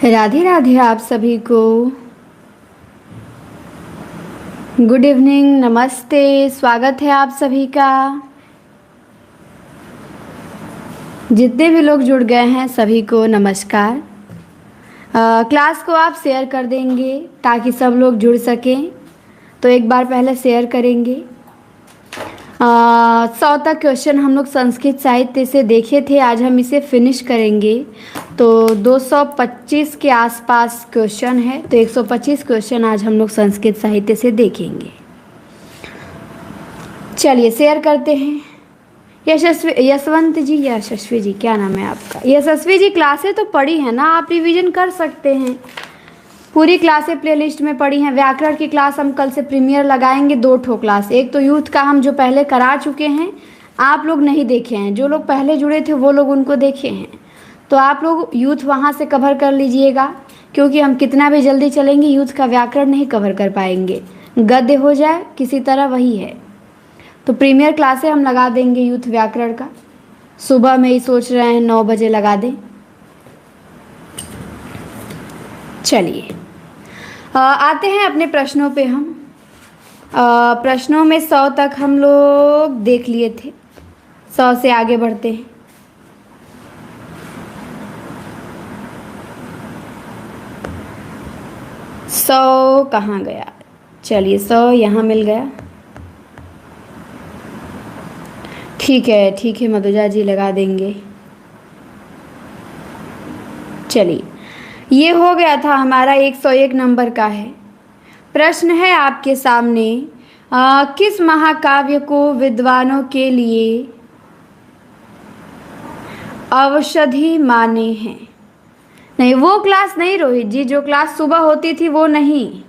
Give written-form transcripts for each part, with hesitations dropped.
राधे राधे आप सभी को। गुड इवनिंग, नमस्ते, स्वागत है आप सभी का। जितने भी लोग जुड़ गए हैं सभी को नमस्कार। क्लास को आप शेयर कर देंगे ताकि सब लोग जुड़ सकें। तो एक बार पहले शेयर करेंगे। 100 तक क्वेश्चन हम लोग संस्कृत साहित्य से देखे थे, आज हम इसे फिनिश करेंगे। तो 225 के आसपास क्वेश्चन है, तो 125 क्वेश्चन आज हम लोग संस्कृत साहित्य से देखेंगे। चलिए शेयर करते हैं। यशवंत जी, यशस्वी जी, क्या नाम है आपका? यशस्वी जी, क्लासें तो पढ़ी है ना, आप रिवीजन कर सकते हैं। पूरी क्लासें प्लेलिस्ट में पढ़ी हैं। व्याकरण की क्लास हम कल से प्रीमियर लगाएंगे, 2 ठो क्लास। एक तो यूथ का हम जो पहले करा चुके हैं, आप लोग नहीं देखे हैं। जो लोग पहले जुड़े थे वो लोग उनको देखे हैं, तो आप लोग यूथ वहाँ से कवर कर लीजिएगा, क्योंकि हम कितना भी जल्दी चलेंगे यूथ का व्याकरण नहीं कवर कर पाएंगे। गद्य हो जाए किसी तरह वही है। तो प्रीमियर क्लासें हम लगा देंगे यूथ व्याकरण का। सुबह में ही सोच रहे हैं 9 बजे लगा दें। चलिए आते हैं अपने प्रश्नों पे। हम प्रश्नों में 100 तक हम लोग देख लिए थे, 100 से आगे बढ़ते हैं। सौ कहाँ गया? चलिए 100 यहाँ मिल गया। ठीक है मधुजा जी, लगा देंगे। चलिए ये हो गया था हमारा 101 नंबर का है। प्रश्न है आपके सामने, किस महाकाव्य को विद्वानों के लिए औषधि माने हैं? नहीं, वो क्लास नहीं रोहित जी, जो क्लास सुबह होती थी वो नहीं,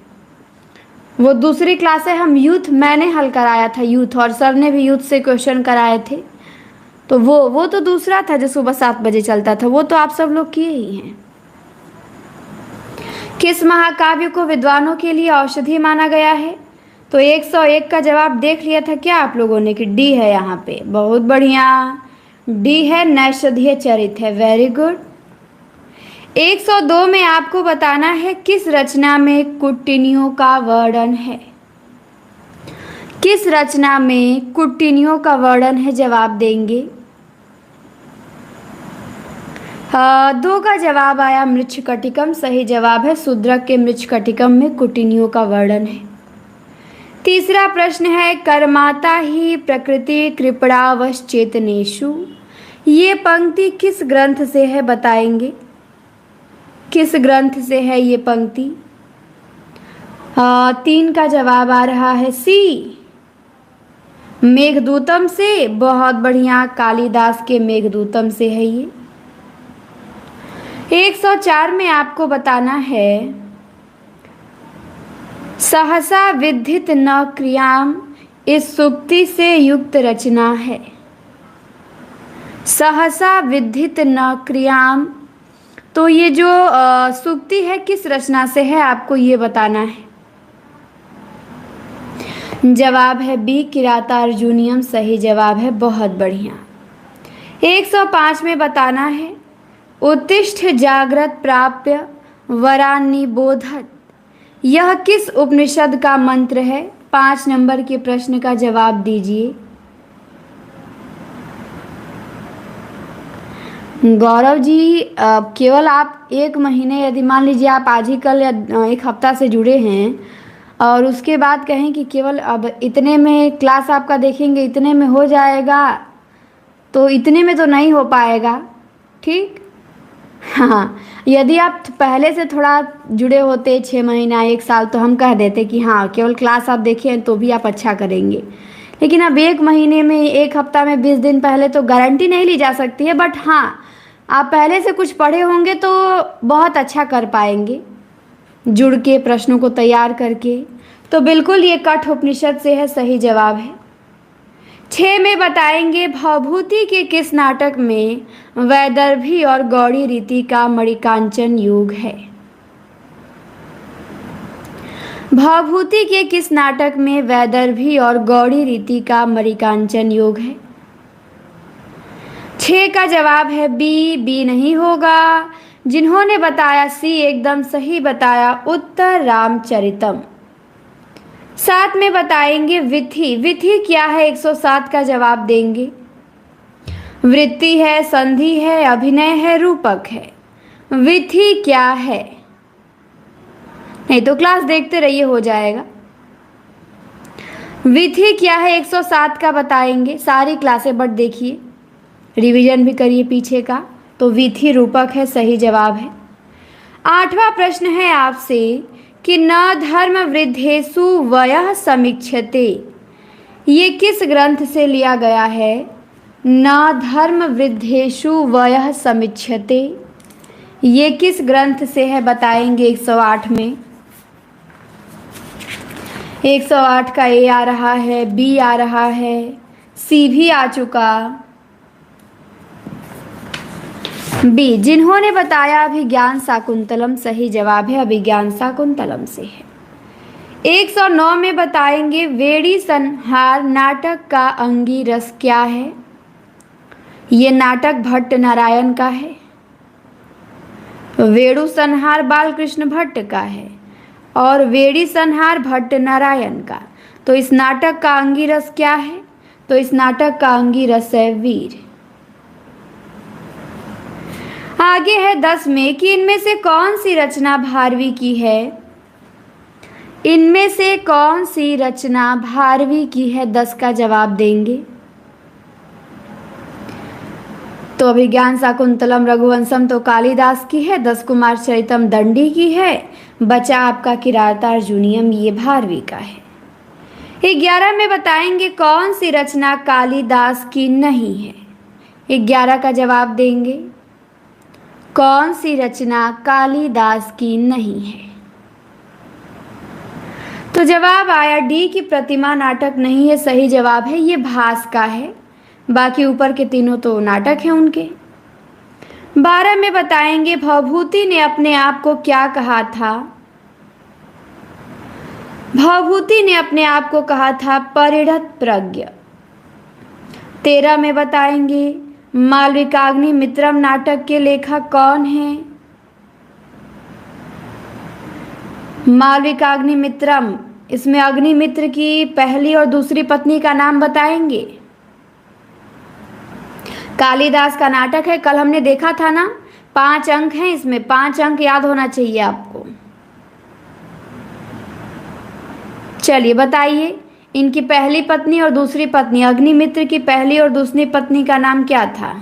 वो दूसरी क्लास है। हम यूथ मैंने हल कराया था यूथ, और सर ने भी यूथ से क्वेश्चन कराए थे। तो वो तो दूसरा था जो सुबह 7 बजे चलता था, वो तो आप सब लोग किए ही हैं। किस महाकाव्य को विद्वानों के लिए औषधि माना गया है? तो 101 का जवाब देख लिया था क्या आप लोगों ने कि डी है यहाँ पे? बहुत बढ़िया, डी है, नैषधीय चरित है। Very good. 102 में आपको बताना है किस रचना में कुटिनियों का वर्णन है? किस रचना में कुटिनियों का वर्णन है? जवाब देंगे। 2 का जवाब आया मृच्छकटिकम, सही जवाब है। शूद्रक के मृच्छकटिकम में कुटिनियों का वर्णन है। तीसरा प्रश्न है, कर्माता ही प्रकृति कृपणावश्चेतनेषु, ये पंक्ति किस ग्रंथ से है? बताएंगे किस ग्रंथ से है ये पंक्ति? 3 का जवाब आ रहा है सी, मेघदूतम से। बहुत बढ़िया, कालिदास के मेघदूतम से है ये। 104 में आपको बताना है, सहसा विद्धित न क्रियाम, इस सुक्ति से युक्त रचना है। सहसा विद्धित न क्रियाम, तो ये जो सुक्ति है किस रचना से है आपको ये बताना है। जवाब है बी, किरातार्जुनीयम, सही जवाब है। बहुत बढ़िया। 105 में बताना है, उत्तिष्ठ जागृत प्राप्य वरान्निबोधत, यह किस उपनिषद का मंत्र है? 5 नंबर के प्रश्न का जवाब दीजिए। गौरव जी, केवल आप 1 महीने, यदि मान लीजिए आप आज ही कल या 1 हफ्ता से जुड़े हैं और उसके बाद कहें कि केवल अब इतने में क्लास आपका देखेंगे, इतने में हो जाएगा, तो इतने में तो नहीं हो पाएगा। ठीक, हाँ, यदि आप पहले से थोड़ा जुड़े होते 6 महीना 1 साल, तो हम कह देते कि हाँ केवल क्लास आप देखें तो भी आप अच्छा करेंगे। लेकिन अब 1 महीने में, 1 हफ्ता में, 20 दिन पहले तो गारंटी नहीं ली जा सकती है, बट हाँ आप पहले से कुछ पढ़े होंगे तो बहुत अच्छा कर पाएंगे जुड़ के, प्रश्नों को तैयार करके। तो बिल्कुल ये कठ उपनिषद से है, सही जवाब है। 6 में बताएंगे, भवभूति के किस नाटक में वैदर्भी और गौड़ी रीति का मणिकांचन योग है? भवभूति के किस नाटक में वैदर्भी और गौड़ी रीति का मणिकांचन योग है? 6 का जवाब है बी, बी नहीं होगा। जिन्होंने बताया सी एकदम सही बताया, उत्तर रामचरितम। 7 में बताएंगे विधि, विधि क्या है 107 का जवाब देंगे। वृत्ति है, संधि है, अभिनय है, रूपक है। विधि क्या है? नहीं तो क्लास देखते रहिए, हो जाएगा। विधि क्या है 107 का बताएंगे, सारी क्लासें बट देखिए, रिवीजन भी करिए पीछे का। तो विधि रूपक है, सही जवाब है। 8वां प्रश्न है आपसे कि न धर्म वृद्धेषु वयः समीक्षते, ये किस ग्रंथ से लिया गया है? न धर्म वृद्धेषु वयः समीक्षते, ये किस ग्रंथ से है बताएंगे 108 में। 108 का ए आ रहा है, बी आ रहा है, सी भी आ चुका, बी। जिन्होंने बताया अभिज्ञान शाकुंतलम, सही जवाब है अभिज्ञान शाकुंतलम से है। 109 में बताएंगे वेड़ी संहार नाटक का अंगी रस क्या है? ये नाटक भट्ट नारायण का है। वेणु संहार बालकृष्ण भट्ट का है और वेड़ी संहार भट्ट नारायण का। तो इस नाटक का अंगी रस क्या है? तो इस नाटक का अंगी रस है वीर। आगे है 10 में कि इनमें से कौन सी रचना भारवी की है? इनमें से कौन सी रचना भारवी की है? 10 का जवाब देंगे। तो अभिज्ञान शाकुंतलम रघुवंशम तो कालिदास की है, 10 कुमार चरितम दंडी की है, बचा आपका किराता अर्जुनियम, ये भारवी का है। 11 में बताएंगे कौन सी रचना कालिदास की नहीं है? 11 का जवाब देंगे। कौन सी रचना कालिदास की नहीं है? तो जवाब आया डी की प्रतिमा नाटक नहीं है, सही जवाब है ये भास का है। बाकी ऊपर के तीनों तो नाटक हैं उनके। 12 में बताएंगे भवभूति ने अपने आप को क्या कहा था? भवभूति ने अपने आप को कहा था परिणत प्रज्ञ। 13 में बताएंगे मालविकाग्नि मित्रम नाटक के लेखक कौन हैं? मालविकाग्नि मित्रम, इसमें अग्निमित्र की पहली और दूसरी पत्नी का नाम बताएंगे। कालिदास का नाटक है, कल हमने देखा था ना, 5 अंक हैं इसमें, 5 अंक याद होना चाहिए आपको। चलिए बताइए, इनकी पहली पत्नी और दूसरी पत्नी, अग्निमित्र की पहली और दूसरी पत्नी का नाम क्या था?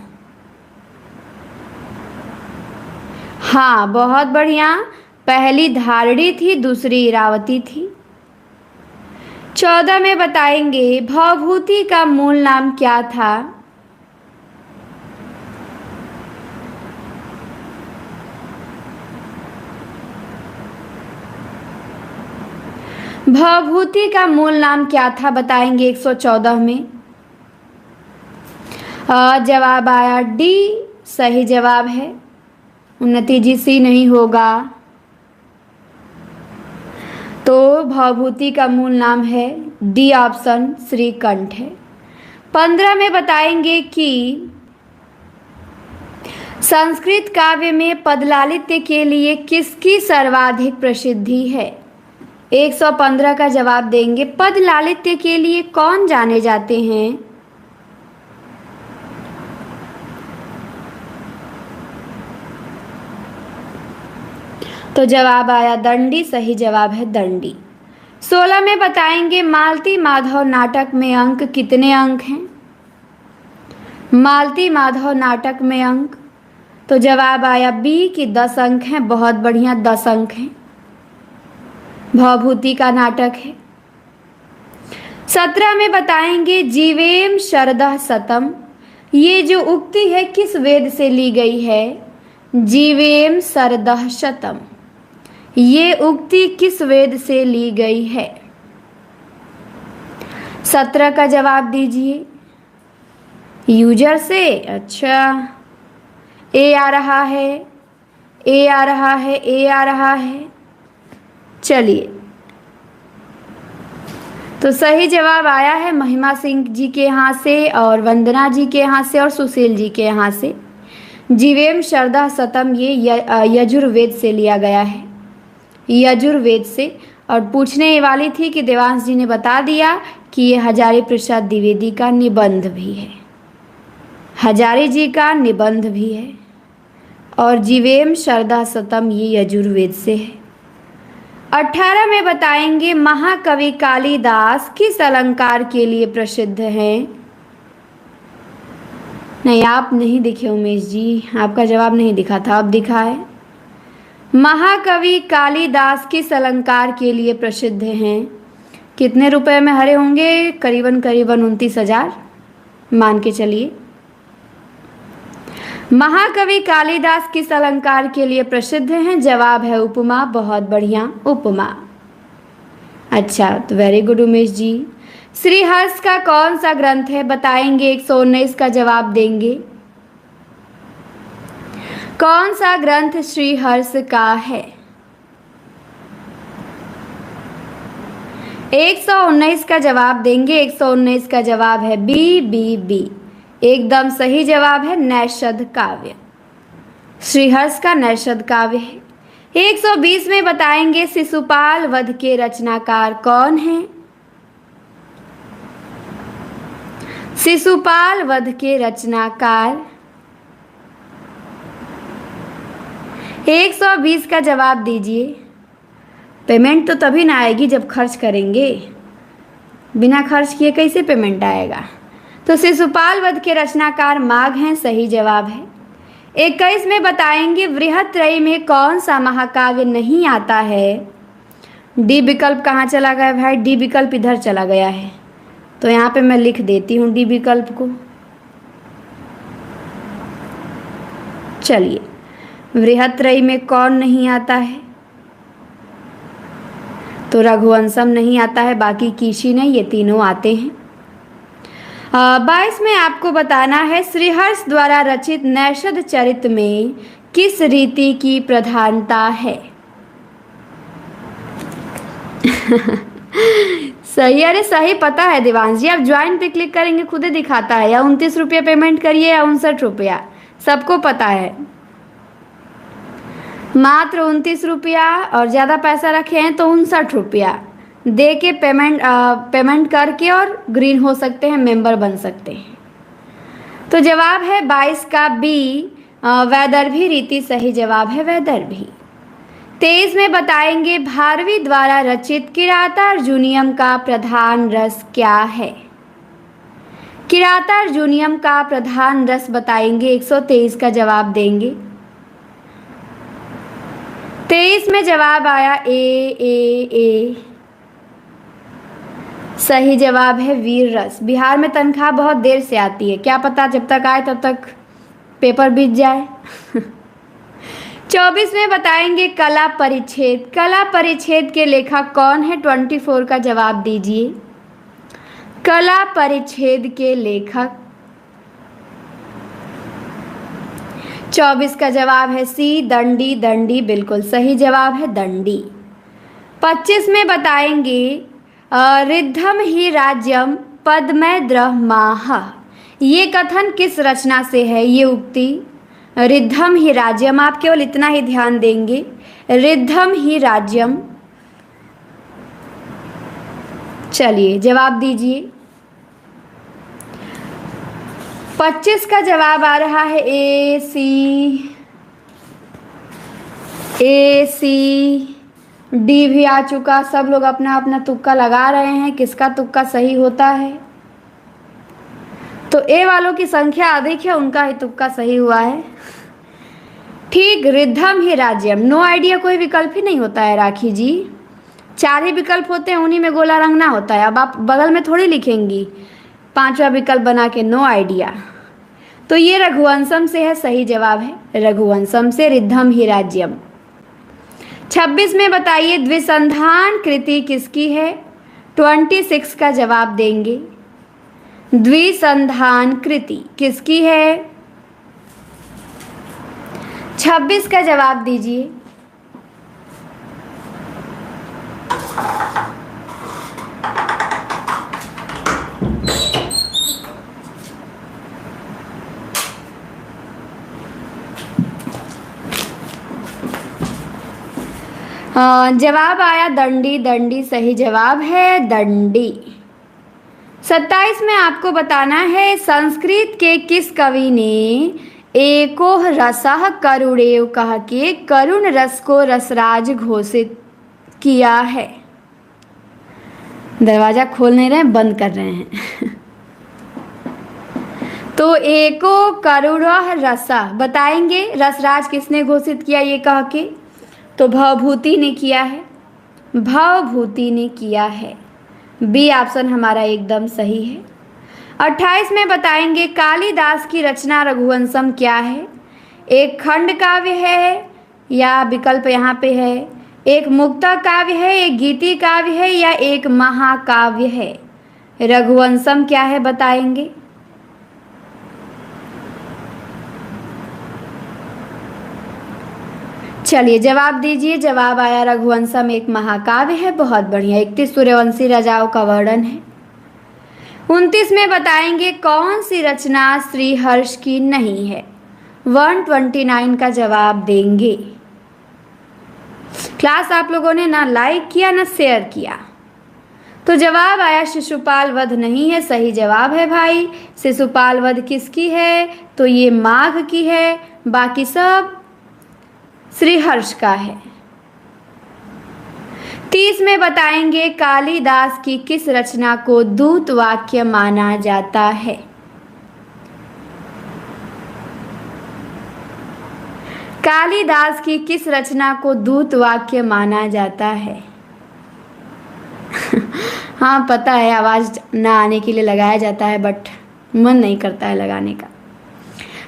हाँ बहुत बढ़िया, पहली धारणी थी, दूसरी इरावती थी। 14 में बताएंगे भवभूति का मूल नाम क्या था? भवभूति का मूल नाम क्या था बताएंगे 114 में। जवाब आया डी, सही जवाब है। उन्नति जी सी नहीं होगा। तो भवभूति का मूल नाम है डी ऑप्शन श्रीकंठ है। 15 में बताएंगे कि संस्कृत काव्य में पदलालित्य के लिए किसकी सर्वाधिक प्रसिद्धि है? 115 का जवाब देंगे। पदलालित्य के लिए कौन जाने जाते हैं? तो जवाब आया दंडी, सही जवाब है दंडी। 16 में बताएंगे मालती माधव नाटक में अंक कितने अंक हैं? मालती माधव नाटक में अंक, तो जवाब आया बी की 10 अंक हैं। बहुत बढ़िया, 10 अंक हैं। भवभूति का नाटक है। 17 में बताएंगे जीवेम शरदः शतम, ये जो उक्ति है किस वेद से ली गई है? जीवेम शरदः शतम, ये उक्ति किस वेद से ली गई है? 17 का जवाब दीजिए। यूजर से, अच्छा ए आ रहा है, ए आ रहा है, ए आ रहा है। चलिए तो सही जवाब आया है महिमा सिंह जी के यहाँ से और वंदना जी के यहाँ से और सुशील जी के यहाँ से। जीवेम शरदा सतम ये यजुर्वेद से लिया गया है, यजुर्वेद से। और पूछने वाली थी कि देवांश जी ने बता दिया कि ये हजारी प्रसाद द्विवेदी का निबंध भी है, हजारी जी का निबंध भी है। और जीवेम शरदा सतम ये यजुर्वेद से है। 18 में बताएंगे महाकवि कालिदास किस अलंकार के लिए प्रसिद्ध हैं। नहीं, आप नहीं दिखे उमेश जी, आपका जवाब नहीं दिखा था, अब दिखा है। महाकवि कालिदास किस अलंकार के लिए प्रसिद्ध हैं। कितने रुपए में हरे होंगे? करीबन 29,000 मान के चलिए। महाकवि कालिदास किस अलंकार के लिए प्रसिद्ध हैं? जवाब है उपमा। बहुत बढ़िया, उपमा। अच्छा, तो वेरी गुड उमेश जी। श्रीहर्ष का कौन सा ग्रंथ है? बताएंगे, 119 का जवाब देंगे। कौन सा ग्रंथ श्रीहर्ष का है? 119 का जवाब देंगे। 119 का जवाब है बी। एकदम सही जवाब है नैषध काव्य। श्रीहर्ष का नैषध काव्य है। 120 में बताएंगे शिशुपाल वध के रचनाकार कौन है? शिशुपाल वध के रचनाकार। 120 का जवाब दीजिए। पेमेंट तो तभी ना आएगी जब खर्च करेंगे, बिना खर्च किए कैसे पेमेंट आएगा। तो शिशुपाल वध के रचनाकार माघ हैं, सही जवाब है। 21 में बताएंगे बृहत्त्रयी में कौन सा महाकाव्य नहीं आता है। डी विकल्प कहाँ चला गया भाई? डी विकल्प इधर चला गया है, तो यहाँ पे मैं लिख देती हूँ डी विकल्प को। चलिए, बृहत्त्रयी में कौन नहीं आता है? तो रघुवंशम नहीं आता है, बाकी कीशी नहीं, ये तीनों आते हैं। 22 में आपको बताना है श्रीहर्ष द्वारा रचित नैषध चरित में किस रीति की प्रधानता है। सही, अरे सही पता है देवांश जी। आप ज्वाइन पे क्लिक करेंगे खुद ही दिखाता है, या 29 रुपये पेमेंट करिए या 59 रुपया, सबको पता है। मात्र 29 रुपया, और ज़्यादा पैसा रखे हैं तो 59 रुपया दे के पेमेंट करके और ग्रीन हो सकते हैं, मेंबर बन सकते हैं। तो जवाब है 22 का बी, वैदर्भी रीति सही जवाब है, वैदर्भी। 23 में बताएंगे भारवी द्वारा रचित किरातार्जुनीयम का प्रधान रस क्या है। किरातार्जुनीयम का प्रधान रस बताएंगे। 123 का जवाब देंगे। 23 में जवाब आया ए। सही जवाब है वीर रस। बिहार में तनख्वाह बहुत देर से आती है, क्या पता जब तक आए तब तक पेपर बीत जाए। 24 में बताएंगे कला परिच्छेद। कला परिच्छेद के लेखक कौन है? 24 का जवाब दीजिए। कला परिच्छेद के लेखक। 24 का जवाब है सी, दंडी। बिल्कुल सही जवाब है दंडी। 25 में बताएंगे रिद्धम ही राज्यम पद्मैद्रमाह, ये कथन किस रचना से है? ये उक्ति रिद्धम ही राज्यम, आप केवल इतना ही ध्यान देंगे, रिद्धम ही राज्यम। चलिए जवाब दीजिए। 25 का जवाब आ रहा है ए सी। डी भी आ चुका। सब लोग अपना अपना तुक्का लगा रहे हैं, किसका तुक्का सही होता है। तो ए वालों की संख्या अधिक है, उनका ही तुक्का सही हुआ है। ठीक, रिद्धम ही राज्यम। नो आइडिया कोई विकल्प ही नहीं होता है राखी जी, 4 ही विकल्प होते हैं, उन्हीं में गोला रंगना होता है। अब आप बगल में थोड़ी लिखेंगी 5वां विकल्प बना के नो आइडिया। तो ये रघुवंशम से है, सही जवाब है रघुवंशम से, रिद्धम ही राज्यम। 26 में बताइए द्विसंधान कृति किसकी है? 26 का जवाब देंगे। द्विसंधान कृति किसकी है? 26 का जवाब दीजिए। जवाब आया दंडी, दंडी सही जवाब है दंडी। 27 में आपको बताना है संस्कृत के किस कवि ने एको रसः करुणेव कह के करुण रस को रसराज घोषित किया है। दरवाजा खोल नहीं रहे, बंद कर रहे हैं। तो एको करुण रसा बताएंगे, रसराज किसने घोषित किया ये कह के? तो भवभूति ने किया है, भवभूति ने किया है। बी ऑप्शन हमारा एकदम सही है। 28 में बताएंगे कालिदास की रचना रघुवंशम क्या है? एक खंड काव्य है या विकल्प यहाँ पे है, एक मुक्ता काव्य है, एक गीति काव्य है या एक महाकाव्य है? रघुवंशम क्या है बताएंगे? चलिए जवाब दीजिए। जवाब आया रघुवंशम एक महाकाव्य है। बहुत बढ़िया। 31 सूर्यवंशी राजाओं का वर्णन है। 29 में बताएंगे कौन सी रचना श्रीहर्ष की नहीं है? 129 का जवाब देंगे। क्लास आप लोगों ने ना लाइक किया ना शेयर किया, तो जवाब आया शिशुपाल वध नहीं है। सही जवाब है भाई। शिशुपाल वध किसकी है? तो ये माघ की है, बाकी सब श्रीहर्ष का है। 30 में बताएंगे कालिदास की किस रचना को दूत वाक्य माना जाता है? कालिदास की किस रचना को दूत वाक्य माना जाता है? हाँ पता है, आवाज ना आने के लिए लगाया जाता है, बट मन नहीं करता है लगाने का।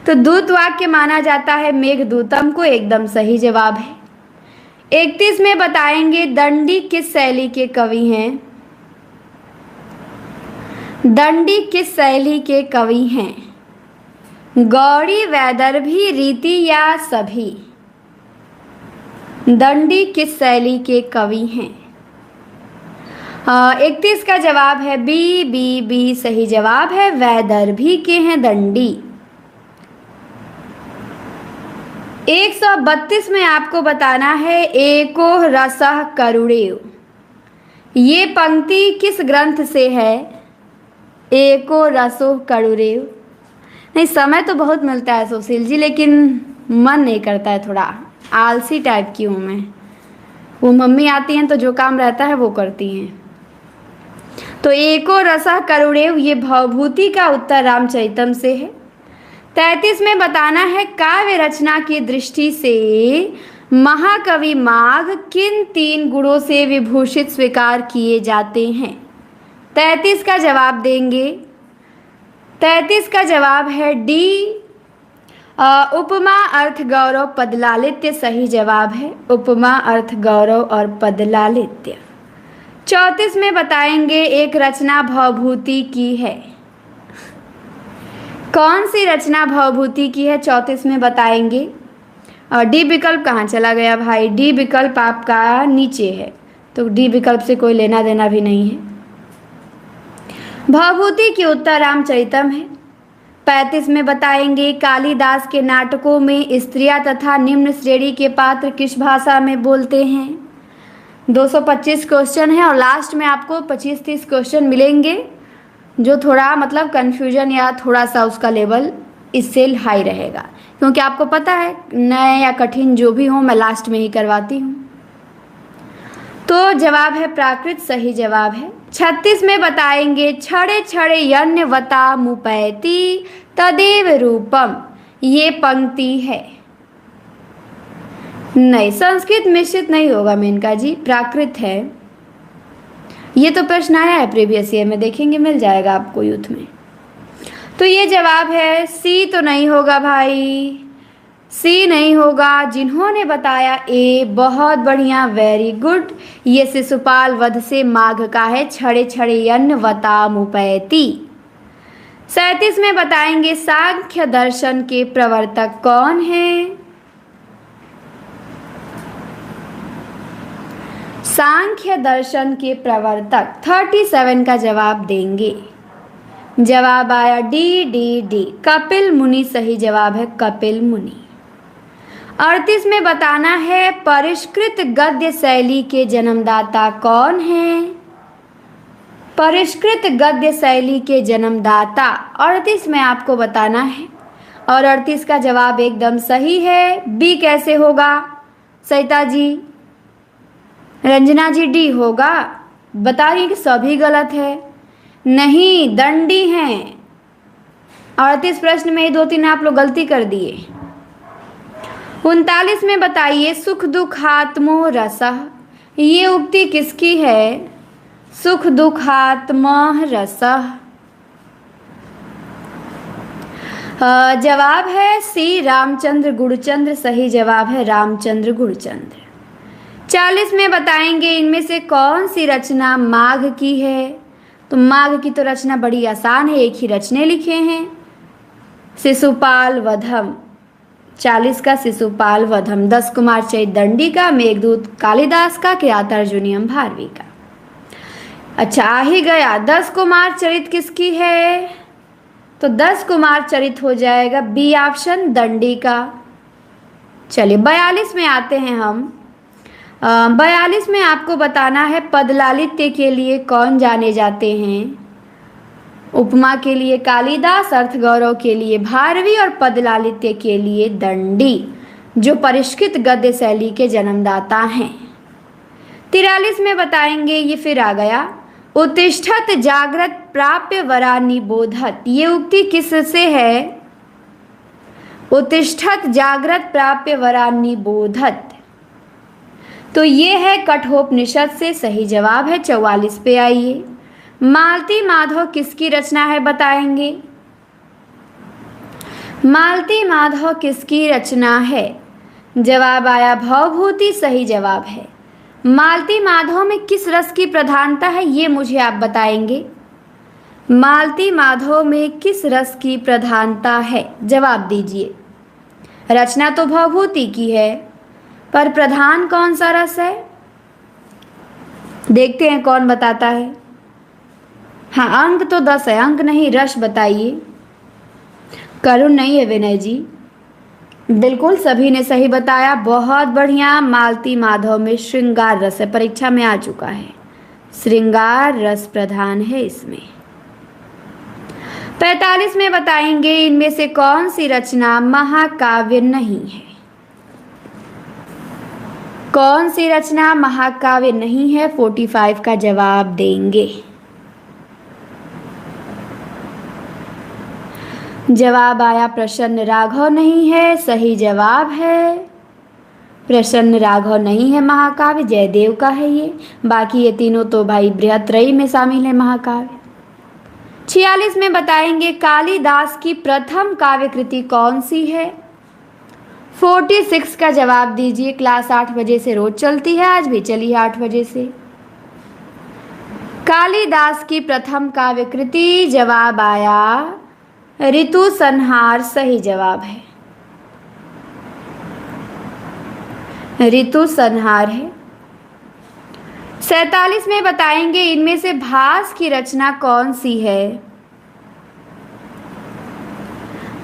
तो दूत वाक्य माना जाता है मेघदूतम को। एकदम सही जवाब है। 31 में बताएंगे दंडी किस शैली के कवि हैं? दंडी किस शैली के कवि हैं? गौड़ी, वैदर्भी, रीति या सभी? दंडी किस शैली के कवि हैं? 31 का जवाब है बी, बी, बी सही जवाब है। वैदर्भी के हैं दंडी। 132 में आपको बताना है एको रसः करुणेव। ये पंक्ति किस ग्रंथ से है? एको रसो करुणेव। नहीं, समय तो बहुत मिलता है सुशील जी, लेकिन मन नहीं करता है, थोड़ा आलसी टाइप की हूँ मैं। वो मम्मी आती हैं तो जो काम रहता है वो करती हैं। तो एको रसः करुणेव ये भवभूति का उत्तर रामचरितम से है। 33 में बताना है काव्य रचना की दृष्टि से महाकवि माघ किन 3 गुणों से विभूषित स्वीकार किए जाते हैं? 33 का जवाब देंगे। 33 का जवाब है डी, उपमा, अर्थ, गौरव, पदलालित्य सही जवाब है। उपमा, अर्थ, गौरव और पदलालित्य। 34 में बताएंगे एक रचना भवभूति की है। कौन सी रचना भवभूति की है? 34 में बताएंगे। डी विकल्प कहाँ चला गया भाई? डी विकल्प आपका नीचे है, तो डी विकल्प से कोई लेना देना भी नहीं है। भवभूति की उत्तर रामचरितम है। 35 में बताएंगे कालिदास के नाटकों में स्त्रियां तथा निम्न श्रेणी के पात्र किस भाषा में बोलते हैं? 225 क्वेश्चन है और लास्ट में आपको 25-30 क्वेश्चन मिलेंगे जो थोड़ा मतलब कन्फ्यूजन या थोड़ा सा उसका लेवल इससे हाई रहेगा, क्योंकि आपको पता है नए या कठिन जो भी हो मैं लास्ट में ही करवाती हूँ। तो जवाब है प्राकृत सही जवाब है। 36 में बताएंगे छड़े छड़े यन्यवता मुपैति तदेव रूपम ये पंक्ति है। नहीं, संस्कृत मिश्रित नहीं होगा मेनका जी, प्राकृत है। ये तो प्रश्न आया है प्रीवियस ईयर में, देखेंगे मिल जाएगा आपको यूथ में। तो ये जवाब है सी तो नहीं होगा भाई, सी नहीं होगा। जिन्होंने बताया ए, बहुत बढ़िया, वेरी गुड। ये शिशुपाल वध से माघ का है, छड़े छड़े यन्यवता मुपैति। 37 में बताएंगे सांख्य दर्शन के प्रवर्तक कौन है? सांख्य दर्शन के प्रवर्तक 37 का जवाब देंगे। जवाब आया डी डी डी, कपिल मुनि सही जवाब है, कपिल मुनि। 38 में बताना है परिष्कृत गद्य शैली के जन्मदाता कौन है। परिष्कृत गद्य शैली के जन्मदाता 38 में आपको बताना है, और 38 का जवाब एकदम सही है। बी कैसे होगा सरिता जी? रंजना जी डी होगा। बता रही कि सभी गलत है। नहीं, दंडी हैं। 38 प्रश्न में 2-3 आप लोग गलती कर दिए। 39 में बताइए सुख दुखात्मो रसः, ये उक्ति किसकी है? सुख दुखात्मः रसः। जवाब है सी रामचंद्र गुणचंद्र, सही जवाब है रामचंद्र गुणचंद्र। 40 में बताएंगे इनमें से कौन सी रचना माघ की है। तो माघ की तो रचना बड़ी आसान है, एक ही रचने लिखे हैं, शिशुपाल वधम। 40 का शिशुपाल वधम, 10 कुमार चरित दंडी का, मेघदूत कालिदास का, किरातार्जुनीयम भारवी का। अच्छा आ ही गया, 10 कुमार चरित किसकी है? तो 10 कुमार चरित हो जाएगा बी ऑप्शन, दंडी का। चलिए 42 में आते हैं हम। 42 में आपको बताना है पदलालित्य के लिए कौन जाने जाते हैं। उपमा के लिए कालिदास, अर्थ गौरव के लिए भारवी और पदलालित्य के लिए दंडी, जो परिष्कृत गद्य शैली के जन्मदाता हैं। 43 में बताएंगे, ये फिर आ गया, उत्तिष्ठत जागृत प्राप्य वरा निबोधत, ये उक्ति किससे है? उत्तिष्ठत जागृत प्राप्य वरा निबोधत, तो ये है कठोपनिषद से, सही जवाब है। 44 पे आइए, मालती माधव किसकी रचना है बताएंगे। मालती माधव किसकी रचना है? जवाब आया भवभूति, सही जवाब है। मालती माधव में किस रस की प्रधानता है ये मुझे आप बताएंगे। मालती माधव में किस रस की प्रधानता है? जवाब दीजिए। रचना तो भवभूति की है, पर प्रधान कौन सा रस है? देखते हैं कौन बताता है। हाँ, अंक तो 10 है, अंक नहीं रस बताइए। करुण नहीं है विनय जी, बिल्कुल सभी ने सही बताया, बहुत बढ़िया। मालती माधव में श्रृंगार रस है, परीक्षा में आ चुका है, श्रृंगार रस प्रधान है इसमें। 45 में बताएंगे इनमें से कौन सी रचना महाकाव्य नहीं है। कौन सी रचना महाकाव्य नहीं है? 45 का जवाब देंगे। जवाब आया प्रसन्न राघव नहीं है, सही जवाब है। प्रसन्न राघव नहीं है महाकाव्य, जयदेव का है ये। बाकी ये तीनों तो भाई बृहत्त्रयी में शामिल है महाकाव्य। 46 में बताएंगे कालिदास की प्रथम काव्य कृति कौन सी है। 46 का जवाब दीजिए। क्लास 8 बजे से रोज चलती है, आज भी चली है 8 बजे से। कालिदास की प्रथम काव्य कृति, जवाब आया ऋतु संहार, सही जवाब है, ऋतु संहार है। 47 में बताएंगे इनमें से भास की रचना कौन सी है।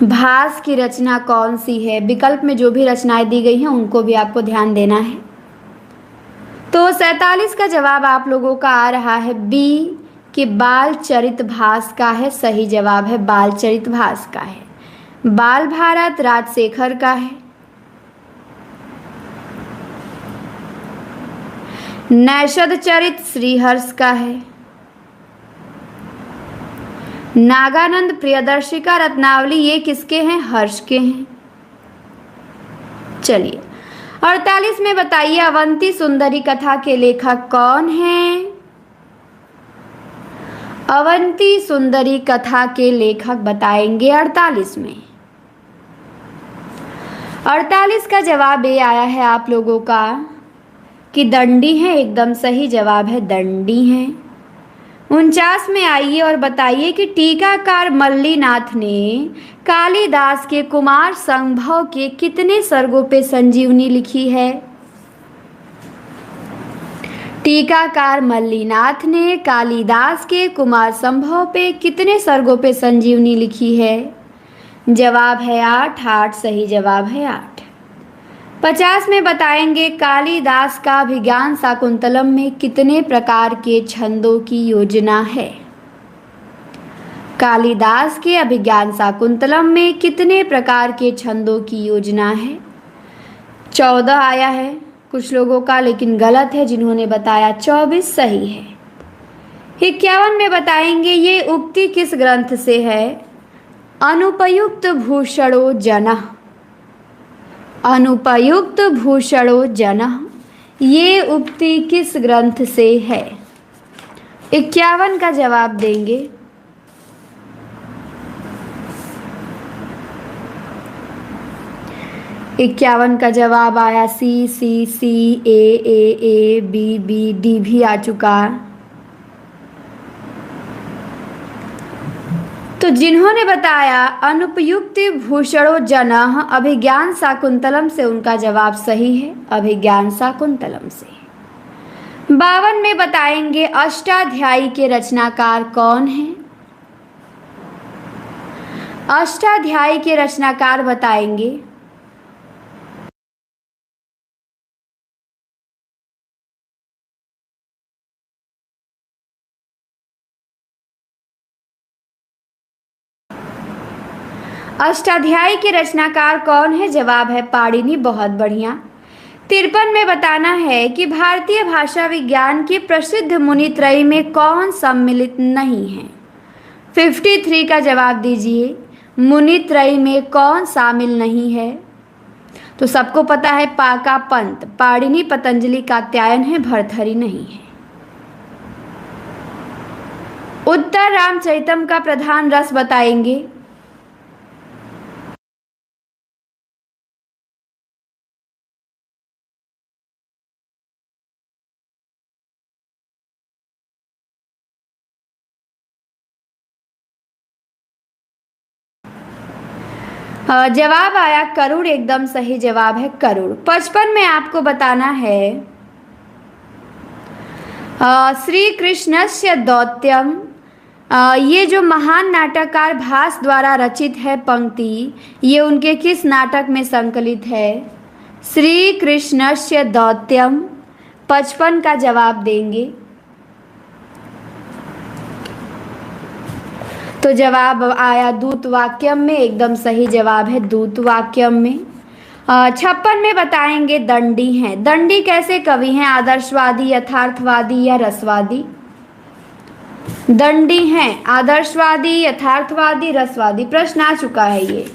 भास की रचना कौन सी है? विकल्प में जो भी रचनाएं दी गई हैं उनको भी आपको ध्यान देना है। तो 47 का जवाब आप लोगों का आ रहा है बी कि बाल चरित भास का है, सही जवाब है बाल चरित भास का है। बाल भारत राजशेखर का है। नैषध चरित श्रीहर्ष का है। नागानंद प्रियदर्शिका रत्नावली ये किसके हैं? हर्ष के हैं। चलिए 48 में बताइए अवंती सुंदरी कथा के लेखक कौन हैं। अवंती सुंदरी कथा के लेखक बताएंगे 48 में। 48 का जवाब ये आया है आप लोगों का कि दंडी है, एकदम सही जवाब है दंडी हैं। 49 में आइए और बताइए कि टीकाकार मल्लीनाथ ने कालिदास के कुमार संभव के कितने सर्गों पे संजीवनी लिखी है। टीकाकार मल्लीनाथ ने कालिदास के कुमार संभव पे कितने सर्गों पे संजीवनी लिखी है? जवाब है 8। 8 सही जवाब है 8। 50 में बताएंगे कालिदास का अभिज्ञान शाकुंतलम में कितने प्रकार के छंदों की योजना है? कालिदास के अभिज्ञान शाकुंतलम में कितने प्रकार के छंदों की योजना है? 14 आया है कुछ लोगों का, लेकिन गलत है। जिन्होंने बताया 24 सही है। 51 में बताएंगे ये उक्ति किस ग्रंथ से है? अनुपयुक्त भूषणो जनः। अनुपयुक्त भूषणो जनः, ये उक्ति किस ग्रंथ से है? 51 का जवाब देंगे। इक्यावन का जवाब आया सी। सी सी, ए बी बी, डी भी आ चुका। तो जिन्होंने बताया अनुपयुक्त भूषणो जनः अभिज्ञान शाकुंतलम से, उनका जवाब सही है, अभिज्ञान शाकुंतलम से। 52 में बताएंगे अष्टाध्यायी के रचनाकार कौन हैं? अष्टाध्यायी के रचनाकार बताएंगे। अष्टाध्यायी के रचनाकार कौन है? जवाब है पाणिनि। बहुत बढ़िया। 53 में बताना है कि भारतीय भाषा विज्ञान के प्रसिद्ध मुनित्रयी में कौन सम्मिलित नहीं है? 53 का जवाब दीजिए। मुनित्रयी में कौन शामिल नहीं है? तो सबको पता है पाका पंत, पाणिनि, पतंजलि, कात्यायन है, भर्तृहरि नहीं है। उत्तर रामचरितम का प्रधान रस बताएंगे। जवाब आया करुड़, एकदम सही जवाब है करुड़। 55 में आपको बताना है श्री कृष्णस्य दौत्यम, ये जो महान नाटककार भास द्वारा रचित है पंक्ति, ये उनके किस नाटक में संकलित है? श्री कृष्णस्य दौत्यम। 55 का जवाब देंगे। तो जवाब आया दूत वाक्यम में, एकदम सही जवाब है दूत वाक्यम में। 56 में बताएंगे दंडी हैं। दंडी कैसे कवि हैं? आदर्शवादी, यथार्थवादी या रसवादी? दंडी हैं आदर्शवादी, यथार्थवादी, रसवादी। प्रश्न आ चुका है ये।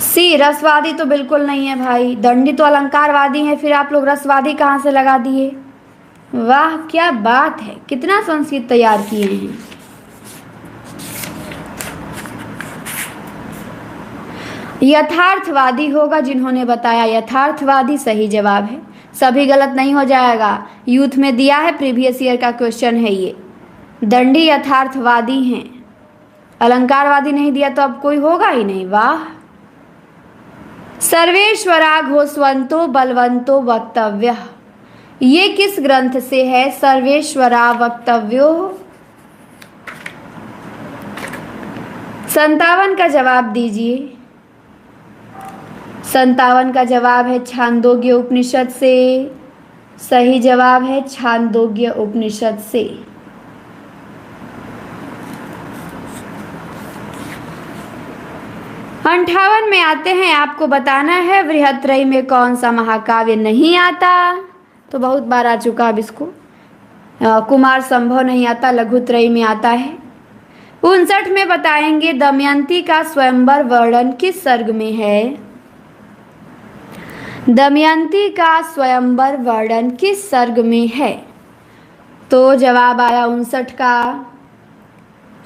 सी, रसवादी तो बिल्कुल नहीं है भाई। दंडी तो अलंकारवादी है, फिर आप लोग रसवादी कहाँ से लगा दिए? वाह क्या बात है, कितना संस्कृत तैयार किए हैं। यथार्थवादी होगा जिन्होंने बताया, यथार्थवादी सही जवाब है। सभी गलत नहीं हो जाएगा, यूथ में दिया है, प्रीवियस ईयर का क्वेश्चन है ये। दंडी यथार्थवादी हैं, अलंकारवादी नहीं दिया तो अब कोई होगा ही नहीं। वाह। सर्वेश्वरा घोषवंतो बलवंतो वक्तव्य, ये किस ग्रंथ से है? सर्वेश्वरा वक्तव्यो। 57 का जवाब दीजिए। 57 का जवाब है छांदोग्य उपनिषद से। सही जवाब है छांदोग्य उपनिषद से। अंठावन में आते हैं, आपको बताना है बृहत्त्रयी में कौन सा महाकाव्य नहीं आता? तो बहुत बार आ चुका अब इसको। कुमार संभव नहीं आता, लघुत्रयी में आता है। 59 में बताएंगे दमयंती का स्वयंवर वर्णन किस सर्ग में है? दमयंती का स्वयंवर वर्णन किस सर्ग में है? तो जवाब आया 59 का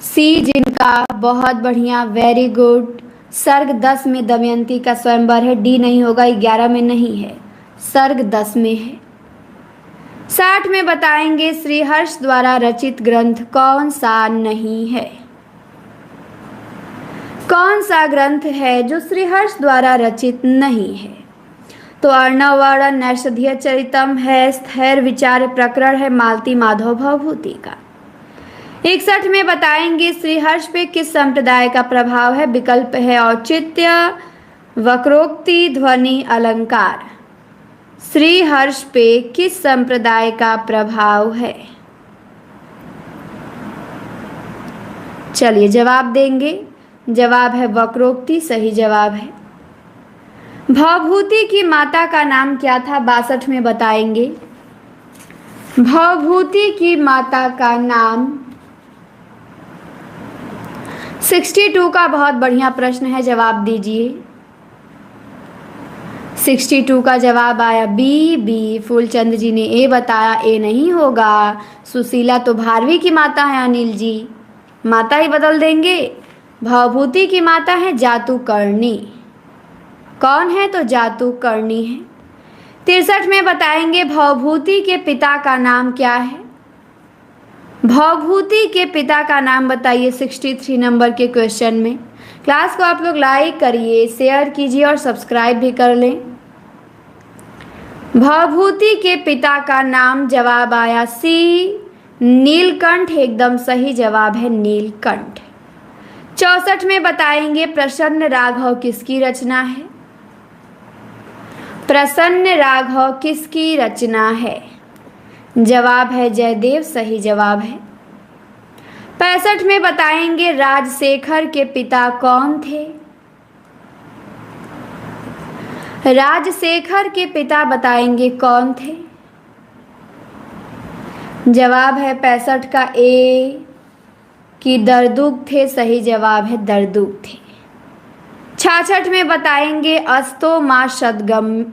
सी, जिनका। बहुत बढ़िया, वेरी गुड। सर्ग 10 में दमयंती का स्वयंवर है। डी नहीं होगा, 11 में नहीं है, सर्ग 10 में है। 60 में बताएंगे श्रीहर्ष द्वारा रचित ग्रंथ कौन सा नहीं है? कौन सा ग्रंथ है जो श्रीहर्ष द्वारा रचित नहीं है? तो अर्णवर्ण नैषधीय चरितम है, स्थैर विचार प्रकरण है मालती माधव भवभूति का। 61 में बताएंगे श्रीहर्ष पे किस संप्रदाय का प्रभाव है, विकल्प है औचित्य, वक्रोक्ति, ध्वनि, अलंकार। श्रीहर्ष पे किस संप्रदाय का प्रभाव है? चलिए जवाब देंगे। जवाब है वक्रोक्ति, सही जवाब है। भवभूति की माता का नाम क्या था? 62 में बताएंगे। भवभूति की माता का नाम 62 का बहुत बढ़िया प्रश्न है, जवाब दीजिए। 62 का जवाब आया बी। फूलचंद जी ने ए बताया, ए नहीं होगा। सुशीला तो भारवी की माता है अनिल जी, माता ही बदल देंगे। भवभूति की माता है जातुकर्णी। कौन है? तो जातुकर्णी है। 63 में बताएंगे भवभूति के पिता का नाम क्या है? भवभूति के पिता का नाम बताइए 63 नंबर के क्वेश्चन में। क्लास को आप लोग लाइक करिए, शेयर कीजिए और सब्सक्राइब भी कर लें। भवभूति के पिता का नाम जवाब आया सी, नीलकंठ, एकदम सही जवाब है नीलकंठ। 64 में बताएंगे प्रसन्न राघव किसकी रचना है? प्रसन्न राघव किसकी रचना है? जवाब है जयदेव, सही जवाब है। 65 में बताएंगे राजशेखर के पिता कौन थे? राजशेखर के पिता बताएंगे कौन थे? जवाब है 65 का ए कि दरदुक थे, सही जवाब है दरदुक थे। 66 में बताएंगे अस्तो माँ सद्गम्य,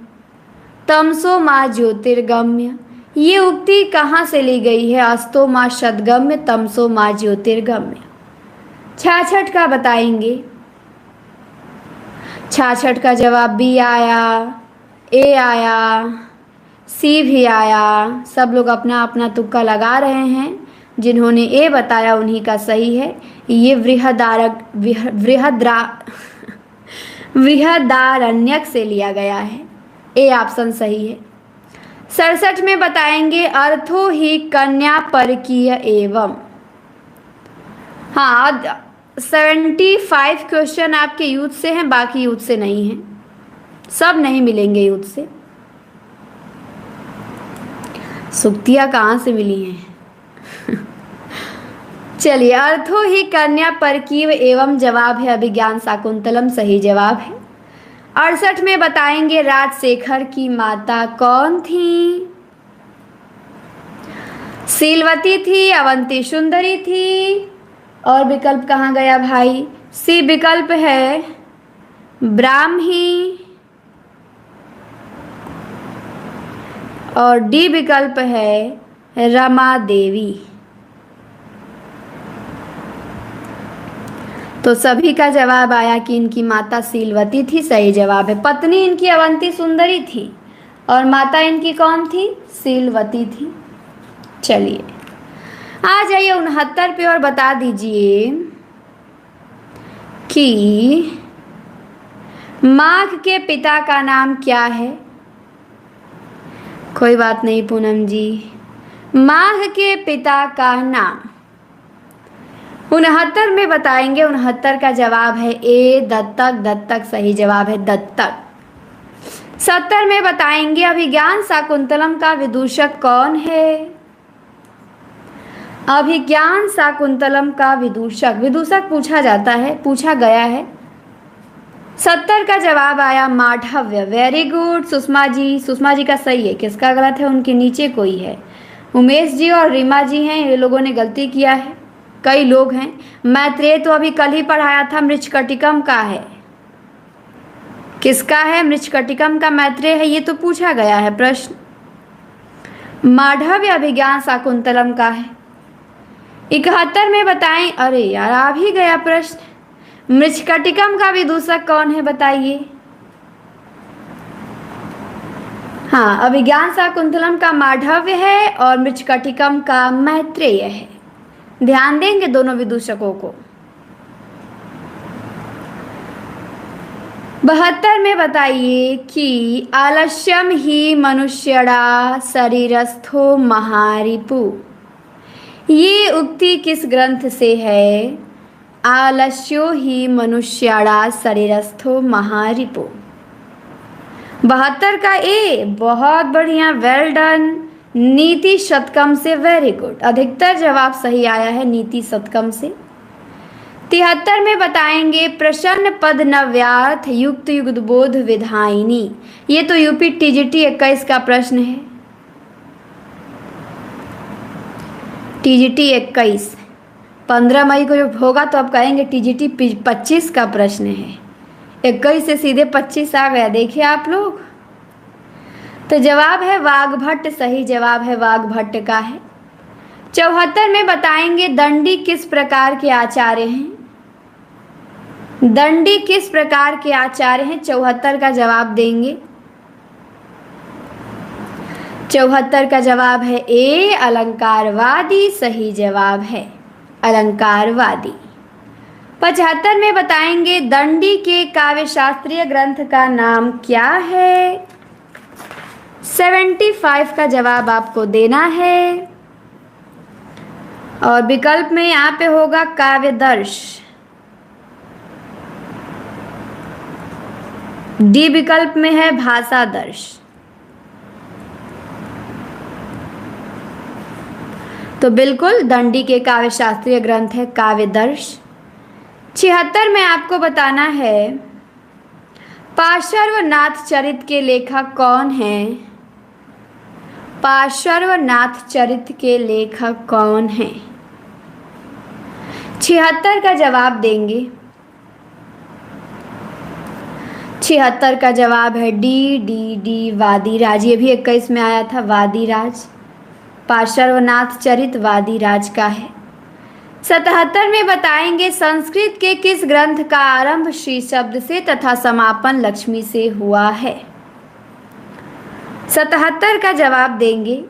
तमसो माँ ज्योतिर्गम्य। ये उक्ति कहाँ से ली गई है? अस्तो माँ सद्गम्य, तमसो माँ ज्योतिर्गम्य। 66 का बताएंगे। 66 का जवाब बी आया, ए आया, सी भी आया। सब लोग अपना अपना तुक्का लगा रहे हैं। जिन्होंने ए बताया उन्हीं का सही है। ये बृहदारण्यक से लिया गया है। ए ऑप्शन सही है। 67 में बताएंगे अर्थो ही कन्या परकीय एवं। हाँ, 75 क्वेश्चन आपके यूथ से हैं, बाकी यूथ से नहीं हैं। सब नहीं मिलेंगे यूथ से। सुक्तियाँ कहाँ से मिली हैं? चलिए, अर्थो ही कन्या परकीय एवं जवाब है अभिज्ञान शाकुंतलम, सही जवाब है। 68 में बताएंगे राजशेखर की माता कौन थी? शीलवती थी, अवंती सुंदरी थी, और विकल्प कहाँ गया भाई? सी विकल्प है ब्राह्मी, और डी विकल्प है रमा देवी। तो सभी का जवाब आया कि इनकी माता शीलवती थी, सही जवाब है। पत्नी इनकी अवंती सुंदरी थी और माता इनकी कौन थी? शीलवती थी। चलिए आ जाइए 69 पे और बता दीजिए कि माघ के पिता का नाम क्या है? कोई बात नहीं पूनम जी। माघ के पिता का नाम 69 में बताएंगे। 69 का जवाब है ए दत्तक, दत्तक सही जवाब है दत्तक। 70 में बताएंगे अभिज्ञान शाकुंतलम का विदूषक कौन है? अभिज्ञान शाकुंतलम का विदूषक पूछा जाता है, पूछा गया है। 70 का जवाब आया माधव्य, वेरी गुड सुषमा जी। सुषमा जी का सही है, किसका गलत है? उनके नीचे कोई है, उमेश जी और रीमा जी हैं, ये लोगों ने गलती किया है। कई लोग हैं। मैत्रेय तो अभी कल ही पढ़ाया था, मृच्छकटिकम का है। किसका है? मृच्छकटिकम का मैत्रेय है, ये तो पूछा गया है प्रश्न। माधव्य अभिज्ञान शाकुंतलम का है। 71 में बताएं। अरे यार, आ भी गया प्रश्न। मृच्छकटिकम का विदूषक कौन है बताइए? हाँ, अभिज्ञान शाकुंतलम का माधव्य है और मृच्छकटिकम का मैत्रेय है। ध्यान देंगे दोनों विदूषकों को। 72 में बताइए कि आलस्यम ही मनुष्यड़ा शरीरस्थो महारिपु। ये उक्ति किस ग्रंथ से है? आलस्यो ही मनुष्यड़ा शरीरस्थो महारिपु। 72 का ए, बहुत बढ़िया, वेल डन। नीति शतकम से, वेरी गुड, अधिकतर जवाब सही आया है नीति शतकम से। 73 में बताएंगे प्रसन्न पद नव्यार्थ युक्त युगद बोध विधायिनी। ये तो यूपी टीजीटी 21 का प्रश्न है। टीजीटी 21 15 मई को जब होगा तो आप कहेंगे टीजीटी 25 का प्रश्न है। 21 से सीधे 25 आ गया, देखिए आप लोग। तो जवाब है वाग्भट्ट, सही जवाब है वाग्भट्ट का है। 74 में बताएंगे दंडी किस प्रकार के आचार्य हैं? दंडी किस प्रकार के आचार्य हैं? 74 का जवाब देंगे। 74 का जवाब है ए, अलंकारवादी, सही जवाब है अलंकारवादी। 75 में बताएंगे दंडी के काव्य शास्त्रीय ग्रंथ का नाम क्या है? 75 का जवाब आपको देना है और विकल्प में यहाँ पे होगा काव्यदर्श। डी विकल्प में है भाषादर्श। तो बिल्कुल दंडी के काव्य शास्त्रीय ग्रंथ है काव्यदर्श। 76 में आपको बताना है पार्श्वनाथ चरित के लेखक कौन हैं? पार्श्वनाथ चरित के लेखक कौन हैं? 76 का जवाब देंगे। 76 का जवाब है डी वादीराज। ये भी 21 में आया था, वादीराज। पार्श्वनाथ चरित वादीराज का है। 77 में बताएंगे संस्कृत के किस ग्रंथ का आरंभ श्री शब्द से तथा समापन लक्ष्मी से हुआ है? 77 का जवाब देंगे।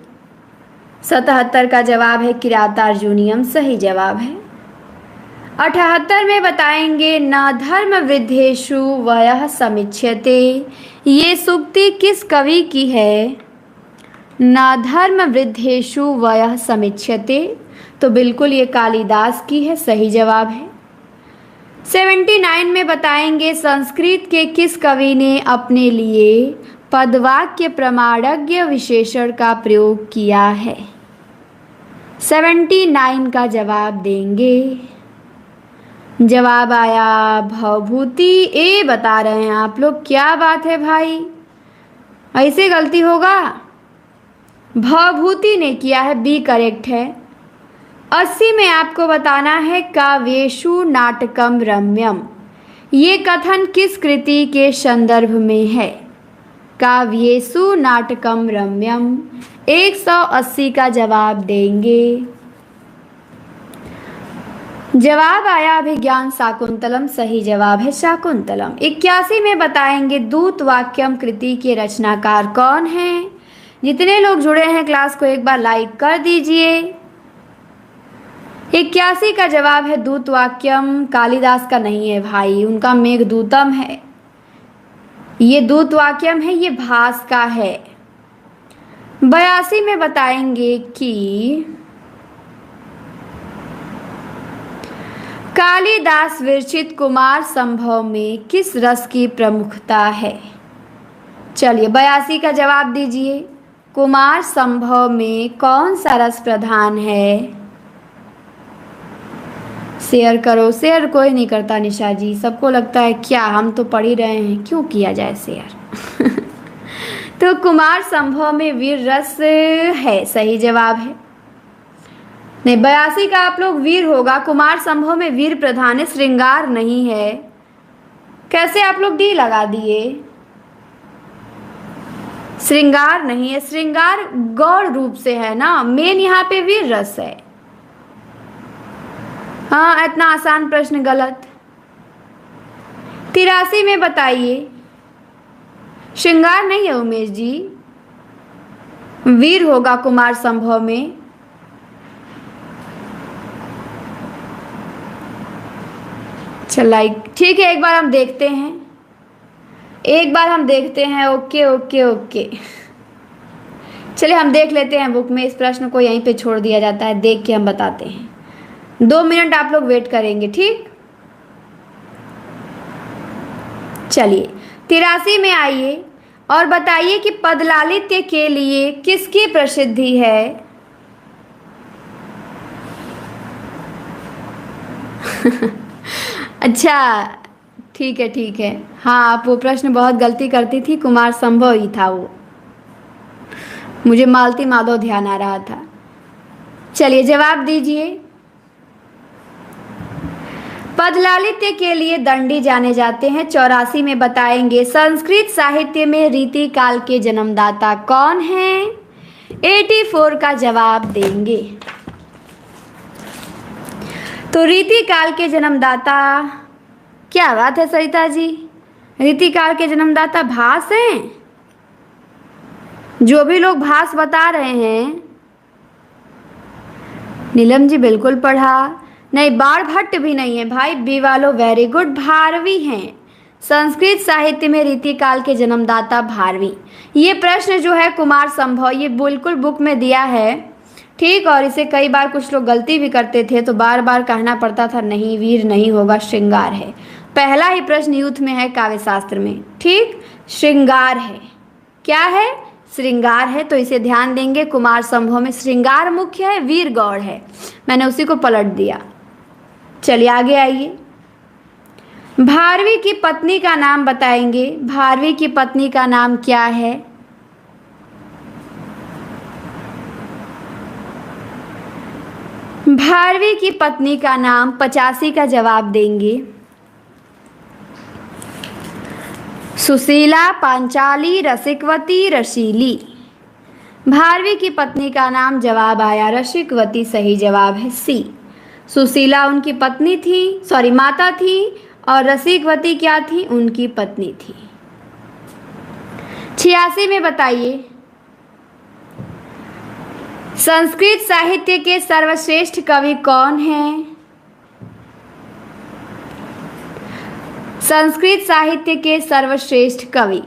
77 का जवाब है किरातार्जुनीयम, सही जवाब है। 78 में बताएंगे न धर्म वृद्धेषु वयः समिच्यते। ये सूक्ति किस कवि की है? न धर्म वृद्धेषु वयः समिच्यते, तो बिल्कुल ये कालिदास की है, सही जवाब है। 79 में बताएंगे संस्कृत के किस कवि ने अपने लिए पदवाक्य प्रमाणज्ञ विशेषण का प्रयोग किया है? 79 का जवाब देंगे। जवाब आया भवभूति, ए बता रहे हैं आप लोग। क्या बात है भाई, ऐसे गलती होगा? भवभूति ने किया है, बी करेक्ट है। 80 में आपको बताना है काव्येषु नाटकम रम्यम। ये कथन किस कृति के संदर्भ में है? काव्येषु नाटकम रम्यम। 180 का जवाब देंगे। जवाब आया अभिज्ञान शाकुंतलम, सही जवाब है शाकुंतलम। 81 में बताएंगे दूत वाक्यम कृति के रचनाकार कौन हैं? जितने लोग जुड़े हैं क्लास को एक बार लाइक कर दीजिए। 81 का जवाब है दूत वाक्यम। कालिदास का नहीं है भाई, उनका मेघदूतम है। ये दूत वाक्यम है, ये भास का है। 82 में बताएंगे कि कालिदास विरचित कुमार संभव में किस रस की प्रमुखता है? चलिए 82 का जवाब दीजिए। कुमार संभव में कौन सा रस प्रधान है? शेयर करो। शेयर कोई नहीं करता निशा जी, सबको लगता है क्या हम तो पढ़ ही रहे हैं, क्यों किया जाए शेयर। तो कुमार संभव में वीर रस है, सही जवाब है। नहीं, 82 का आप लोग वीर होगा। कुमार संभव में वीर प्रधान है, श्रृंगार नहीं है। कैसे आप लोग डी लगा दिए? श्रृंगार नहीं है, श्रृंगार गौड़ रूप से है ना, मेन यहाँ पे वीर रस है। हाँ, इतना आसान प्रश्न गलत। 83 में बताइए। श्रृंगार नहीं है उमेश जी, वीर होगा कुमार संभव में। चल लाइक ठीक है, एक बार हम देखते हैं। एक बार हम देखते हैं। ओके ओके ओके, चलिए हम देख लेते हैं बुक में। इस प्रश्न को यहीं पे छोड़ दिया जाता है, देख के हम बताते हैं। 2 मिनट आप लोग वेट करेंगे, ठीक। चलिए 83 में आइए और बताइए कि पदलालित्य के लिए किसकी प्रसिद्धि है। अच्छा, ठीक है ठीक है। हाँ, आप वो प्रश्न बहुत गलती करती थी, कुमार संभव ही था वो, मुझे मालती माधव ध्यान आ रहा था। चलिए जवाब दीजिए। पदलालित्य के लिए दंडी जाने जाते हैं। 84 में बताएंगे संस्कृत साहित्य में रीति काल के जन्मदाता कौन है। 84 का जवाब देंगे। तो रीति काल के जन्मदाता, क्या बात है सरिता जी, रीति काल के जन्मदाता भास हैं। जो भी लोग भास बता रहे हैं, नीलम जी बिल्कुल पढ़ा नहीं, बाण भट्ट भी नहीं है भाई, बी वालों वेरी गुड, भारवी हैं। संस्कृत साहित्य में रीति काल के जन्मदाता भारवी। ये प्रश्न जो है कुमार संभव, ये बिल्कुल बुक में दिया है, ठीक। और इसे कई बार कुछ लोग गलती भी करते थे, तो बार बार कहना पड़ता था नहीं वीर नहीं होगा, श्रृंगार है। पहला ही प्रश्न यूथ में है काव्य शास्त्र में, ठीक, श्रृंगार है। क्या है? श्रृंगार है। तो इसे ध्यान देंगे। कुमार संभव में श्रृंगार मुख्य है, वीर गौड़ है, मैंने उसी को पलट दिया। चलिए आगे आइए। भारवी की पत्नी का नाम बताएंगे। भारवी की पत्नी का नाम क्या है? भारवी की पत्नी का नाम, 85 का जवाब देंगे। सुशीला, पांचाली, रसिकवती, रसीली। भारवी की पत्नी का नाम जवाब आया रसिकवती, सही जवाब है सी। सुशीला उनकी पत्नी थी, सॉरी माता थी, और रसिकवती क्या थी? उनकी पत्नी थी। 86 में बताइए संस्कृत साहित्य के सर्वश्रेष्ठ कवि कौन हैं? संस्कृत साहित्य के सर्वश्रेष्ठ कवि,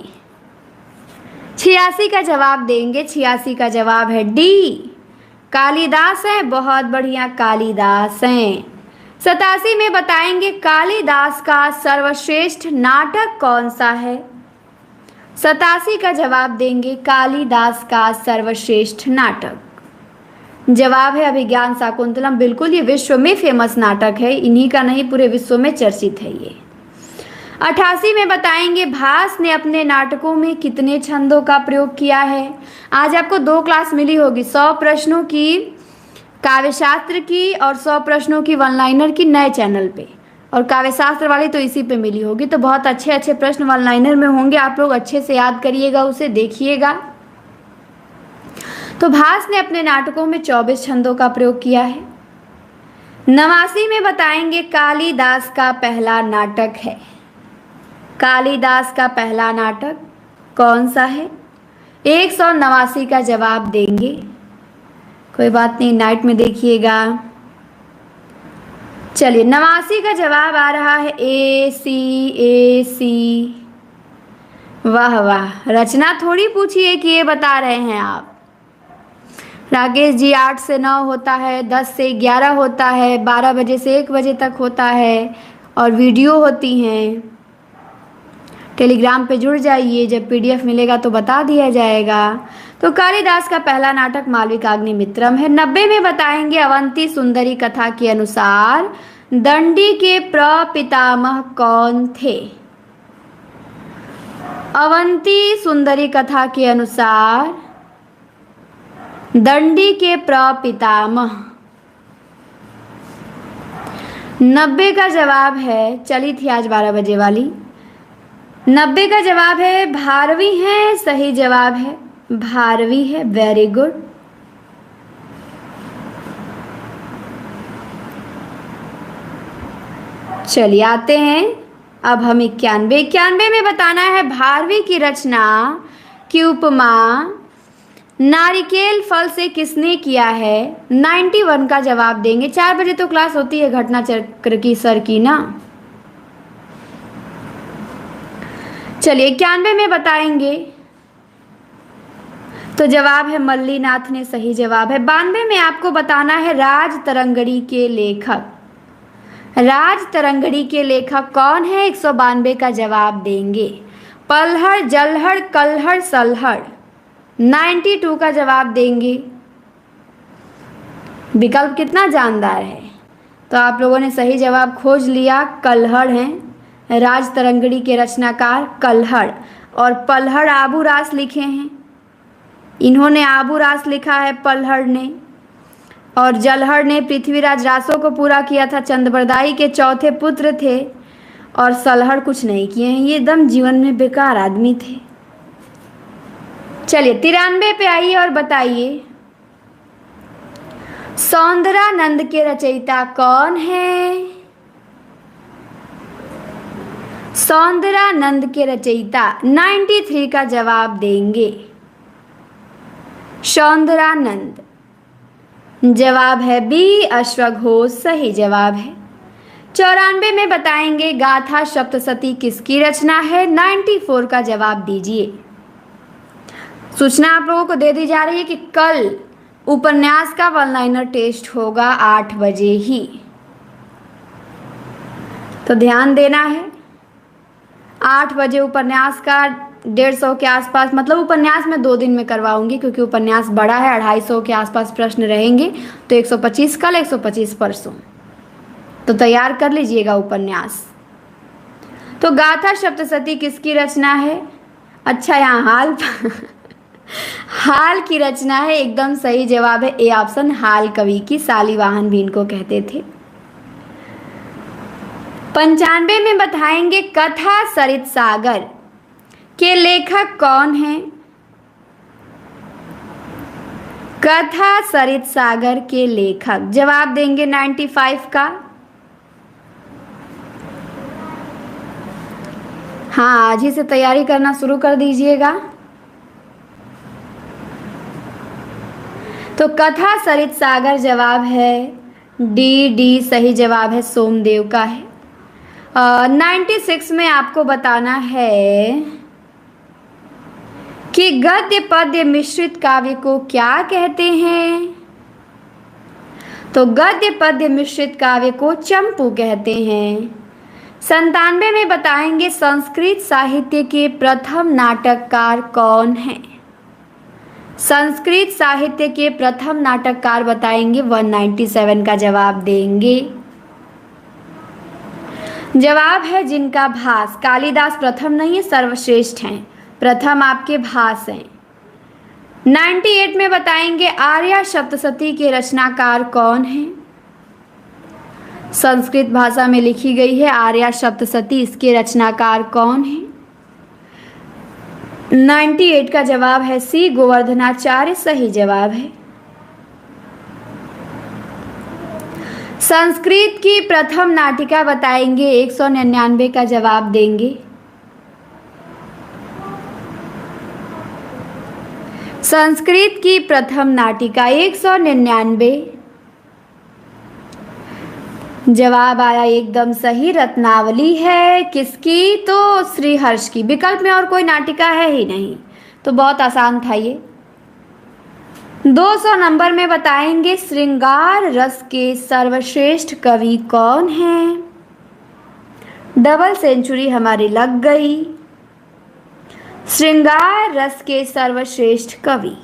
86 का जवाब देंगे। 86 का जवाब है डी, कालिदास है। बहुत बढ़िया, कालिदास हैं। 87 में बताएंगे कालिदास का सर्वश्रेष्ठ नाटक कौन सा है। 87 का जवाब देंगे कालिदास का सर्वश्रेष्ठ नाटक, जवाब है अभिज्ञान शाकुंतलम। बिल्कुल, ये विश्व में फेमस नाटक है, इन्हीं का नहीं पूरे विश्व में चर्चित है ये। 88 में बताएंगे भास ने अपने नाटकों में कितने छंदों का प्रयोग किया है। आज आपको 2 क्लास मिली होगी, 100 प्रश्नों की काव्यशास्त्र की और 100 प्रश्नों की वन लाइनर की नए चैनल पे, और काव्यशास्त्र वाली तो इसी पे मिली होगी। तो बहुत अच्छे अच्छे प्रश्न वन लाइनर में होंगे, आप लोग अच्छे से याद करिएगा, उसे देखिएगा। तो भास ने अपने नाटकों में 24 छंदों का प्रयोग किया है। 89 में बताएंगे कालिदास का पहला नाटक है। कालिदास का पहला नाटक कौन सा है? 189 का जवाब देंगे। कोई बात नहीं, नाइट में देखिएगा। चलिए 89 का जवाब आ रहा है ए सी। वाह वाह, रचना थोड़ी पूछिए कि ये बता रहे हैं आप। राकेश जी 8 से 9 होता है, 10 से 11 होता है, 12 बजे से 1 बजे तक होता है, और वीडियो होती हैं। टेलीग्राम पे जुड़ जाइए, जब पीडीएफ मिलेगा तो बता दिया जाएगा। तो कालिदास का पहला नाटक मालविकाग्निमित्रम है। 90 में बताएंगे अवंती सुंदरी कथा के अनुसार दंडी के प्रपितामह कौन थे। अवंती सुंदरी कथा के अनुसार दंडी के प्रपितामह, 90 का जवाब है, चली थी आज 12 बजे वाली। 90 का जवाब है भारवी है, सही जवाब है भारवी है, वेरी गुड। चलिए आते हैं अब हम 91 में बताना है भारवी की रचना की उपमा नारिकेल फल से किसने किया है। 91 का जवाब देंगे। 4 बजे तो क्लास होती है घटना चक्र की सर की ना। चलिए 91 में बताएंगे, तो जवाब है मल्लीनाथ ने सही जवाब है। 92 में आपको बताना है राज तरंगड़ी के लेखक। राज तरंगड़ी के लेखक कौन है? 192 का जवाब देंगे। पलहड़, जलहड़, कलहड़, सलहड़। 92 का जवाब देंगे। विकल्प कितना जानदार है, तो आप लोगों ने सही जवाब खोज लिया। कलहड़ हैं राज तरंगड़ी के रचनाकार, कलहड़। और पलहड़ आबू रास लिखे हैं, इन्होंने आबू रास लिखा है पलहड़ ने। और जलहड़ ने पृथ्वीराज रासों को पूरा किया था, चंद्रबरदाई के चौथे पुत्र थे। और सलहड़ कुछ नहीं किए हैं, ये एकदम जीवन में बेकार आदमी थे। चलिए 93 पे आइए और बताइए सौंदरानंद के रचयिता कौन है? सौंदरानंद के रचयिता 93 का जवाब देंगे। सौंदरानंद, जवाब है बी अश्वघोष, सही जवाब है। 94 में बताएंगे गाथा सप्तशती किसकी रचना है? 94 का जवाब दीजिए। सूचना आप लोगों को दे दी जा रही है कि कल उपन्यास का वन लाइनर टेस्ट होगा 8 बजे ही, तो ध्यान देना है। 8 बजे उपन्यास का 150 के आसपास, मतलब उपन्यास में 2 दिन में करवाऊंगी क्योंकि उपन्यास बड़ा है। 250 के आसपास प्रश्न रहेंगे, तो 125 कल, 125 परसों, तो तैयार कर लीजिएगा उपन्यास। तो गाथा सप्तशती किसकी रचना है? अच्छा, यहाँ हाल की रचना है, एकदम सही जवाब है ए ऑप्शन, हाल कवि की। शालिवाहन भी इनको कहते थे। 95 में बताएंगे कथा सरित सागर के लेखक कौन हैं? कथा सरित सागर के लेखक, जवाब देंगे 95 का। हाँ, आज ही से तैयारी करना शुरू कर दीजिएगा। तो कथा सरित सागर जवाब है डी, सही जवाब है, सोमदेव का है। 96 में आपको बताना है कि गद्य पद्य मिश्रित काव्य को क्या कहते हैं? तो गद्य पद्य मिश्रित काव्य को चंपू कहते हैं। 97 में बताएंगे संस्कृत साहित्य के प्रथम नाटककार कौन हैं? संस्कृत साहित्य के प्रथम नाटककार बताएंगे, 197 का जवाब देंगे। जवाब है जिनका भास। कालिदास प्रथम नहीं है, सर्वश्रेष्ठ हैं, प्रथम आपके भास हैं। 98 में बताएंगे आर्या सप्तशती के रचनाकार कौन हैं? संस्कृत भाषा में लिखी गई है आर्या सप्तशती, इसके रचनाकार कौन हैं? 98 का जवाब है सी, गोवर्धनाचार्य, सही जवाब है। संस्कृत की प्रथम नाटिका बताएंगे, 199 का जवाब देंगे। संस्कृत की प्रथम नाटिका 199, जवाब आया एकदम सही, रत्नावली है। किसकी? तो श्रीहर्ष की। विकल्प में और कोई नाटिका है ही नहीं, तो बहुत आसान था ये। 200 नंबर में बताएंगे श्रृंगार रस के सर्वश्रेष्ठ कवि कौन हैं? डबल सेंचुरी हमारी लग गई। श्रृंगार रस के सर्वश्रेष्ठ कवि,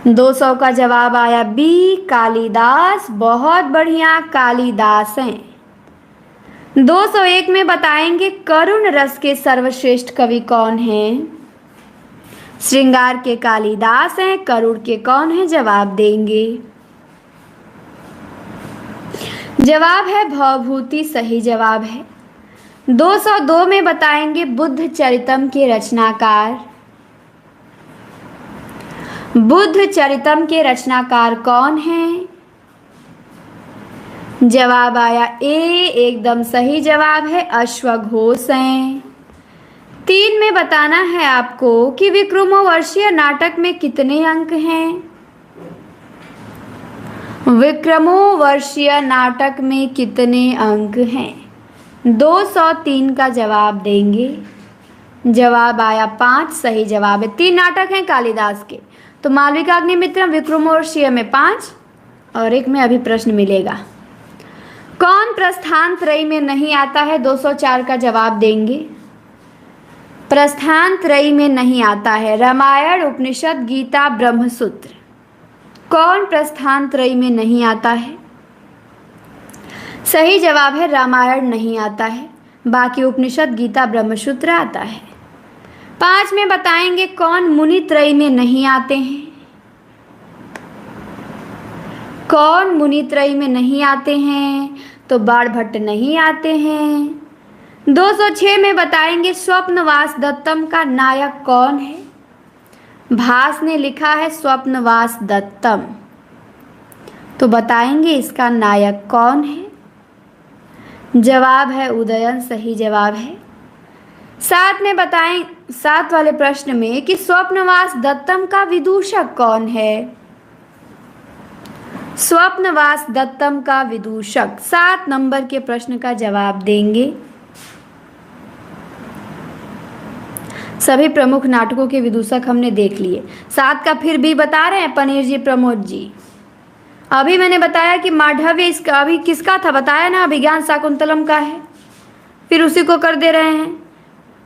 200 का जवाब आया बी, कालिदास। बहुत बढ़िया, कालिदास हैं। 201 में बताएंगे करुण रस के सर्वश्रेष्ठ कवि कौन हैं? श्रृंगार के कालिदास हैं, करुण के कौन हैं? जवाब देंगे। जवाब है भवभूति, सही जवाब है। 202 में बताएंगे बुद्ध चरितम के रचनाकार। बुद्ध चरितम के रचनाकार कौन हैं? जवाब आया ए, एकदम सही जवाब है, अश्वघोष हैं। 3 में बताना है आपको कि विक्रमोर्वशीय नाटक में कितने अंक हैं? विक्रमोर्वशीय नाटक में कितने अंक हैं? 203 का जवाब देंगे। जवाब आया 5, सही जवाब है। 3 नाटक हैं कालिदास के, तो मालविकाग्निमित्रम, विक्रमोर्वशीय में 5 और एक में अभी प्रश्न मिलेगा। कौन प्रस्थान त्रयी में नहीं आता है? 204 का जवाब देंगे। प्रस्थान त्रयी में नहीं आता है रामायण, उपनिषद, गीता, ब्रह्मसूत्र। कौन प्रस्थान त्रयी में नहीं आता है? सही जवाब है रामायण नहीं आता है, बाकी उपनिषद, गीता, ब्रह्मसूत्र आता है। 5 में बताएंगे कौन मुनि त्रयी में नहीं आते हैं? कौन मुनि त्रयी में नहीं आते हैं? तो बाणभट्ट नहीं आते हैं। 206 में बताएंगे स्वप्नवास दत्तम का नायक कौन है? भास ने लिखा है स्वप्नवास दत्तम, तो बताएंगे इसका नायक कौन है? जवाब है उदयन, सही जवाब है। 7 में बताएं, 7 वाले प्रश्न में कि स्वप्नवास दत्तम का विदूषक कौन है? स्वप्नवास दत्तम का विदूषक 7 नंबर के प्रश्न का जवाब देंगे। सभी प्रमुख नाटकों के विदूषक हमने देख लिए। 7 का फिर भी बता रहे हैं पनीर जी, प्रमोद जी। अभी मैंने बताया कि माधव्य इसका अभी किसका था बताया ना, अभिज्ञान शाकुंतलम का है, फिर उसी को कर दे रहे हैं।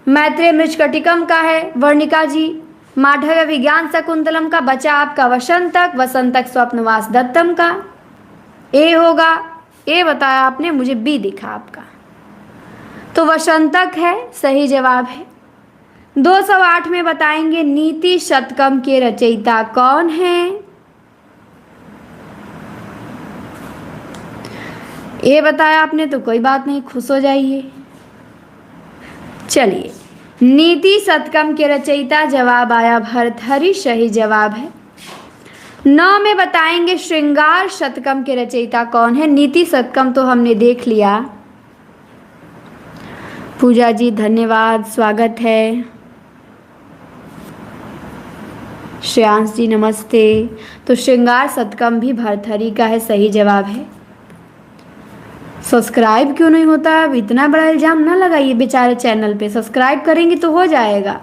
मैत्रेय मृच्छकटिकम का है वर्णिका जी। माधव्य विज्ञान शाकुंतलम का बचा आपका वसंतक, वसंतक स्वप्नवास दत्तम का। ए होगा, ए बताया आपने, मुझे बी दिखा आपका, तो वसंतक है, सही जवाब है। 208 में बताएंगे नीति शतकम के रचयिता कौन है? ये बताया आपने तो कोई बात नहीं, खुश हो जाइए। चलिए, नीति शतकम के रचयिता जवाब आया भर्तहरि, सही जवाब है। 9 में बताएंगे श्रृंगार शतकम के रचयिता कौन है? नीति शतकम तो हमने देख लिया। पूजा जी धन्यवाद, स्वागत है। श्रेयांश जी नमस्ते। तो श्रृंगार शतकम भी भर्तहरि का है, सही जवाब है। सब्सक्राइब क्यों नहीं होता है? अब इतना बड़ा इल्जाम ना लगाइए बेचारे चैनल पे, सब्सक्राइब करेंगे तो हो जाएगा।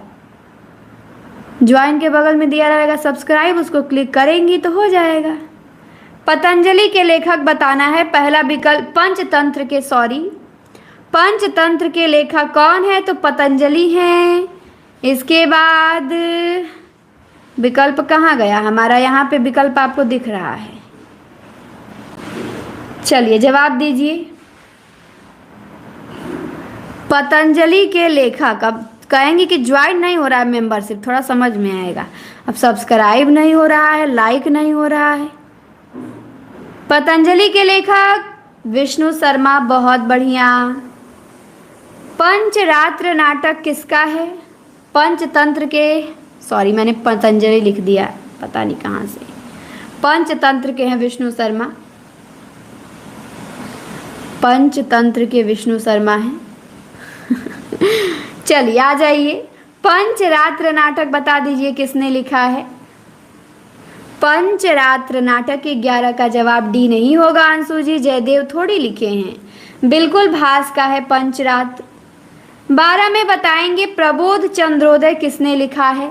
ज्वाइन के बगल में दिया रहेगा सब्सक्राइब, उसको क्लिक करेंगी तो हो जाएगा। पतंजलि के लेखक बताना है। पहला विकल्प पंचतंत्र के, पंचतंत्र के लेखक कौन है? तो पतंजलि हैं। इसके बाद विकल्प कहाँ गया हमारा? यहाँ पे विकल्प आपको दिख रहा है, चलिए जवाब दीजिए। पतंजलि के लेखक, अब कहेंगे कि ज्वाइन नहीं हो रहा है मेंबरशिप, थोड़ा समझ में आएगा। अब सब्सक्राइब नहीं हो रहा है, लाइक नहीं हो रहा है। पतंजलि के लेखक विष्णु शर्मा, बहुत बढ़िया। पंचरात्र नाटक किसका है? पंचतंत्र के, सॉरी मैंने पतंजलि लिख दिया, पता नहीं कहाँ से। पंचतंत्र के हैं विष्णु शर्मा, पंचतंत्र के विष्णु शर्मा हैं। चलिए आ जाइए, पंचरात्र नाटक बता दीजिए किसने लिखा है? पंचरात्र नाटक के 11 का जवाब डी नहीं होगा अंशु जी, जयदेव थोड़ी लिखे हैं, बिल्कुल भास का है पंचरात्र। 12 में बताएंगे प्रबोध चंद्रोदय किसने लिखा है?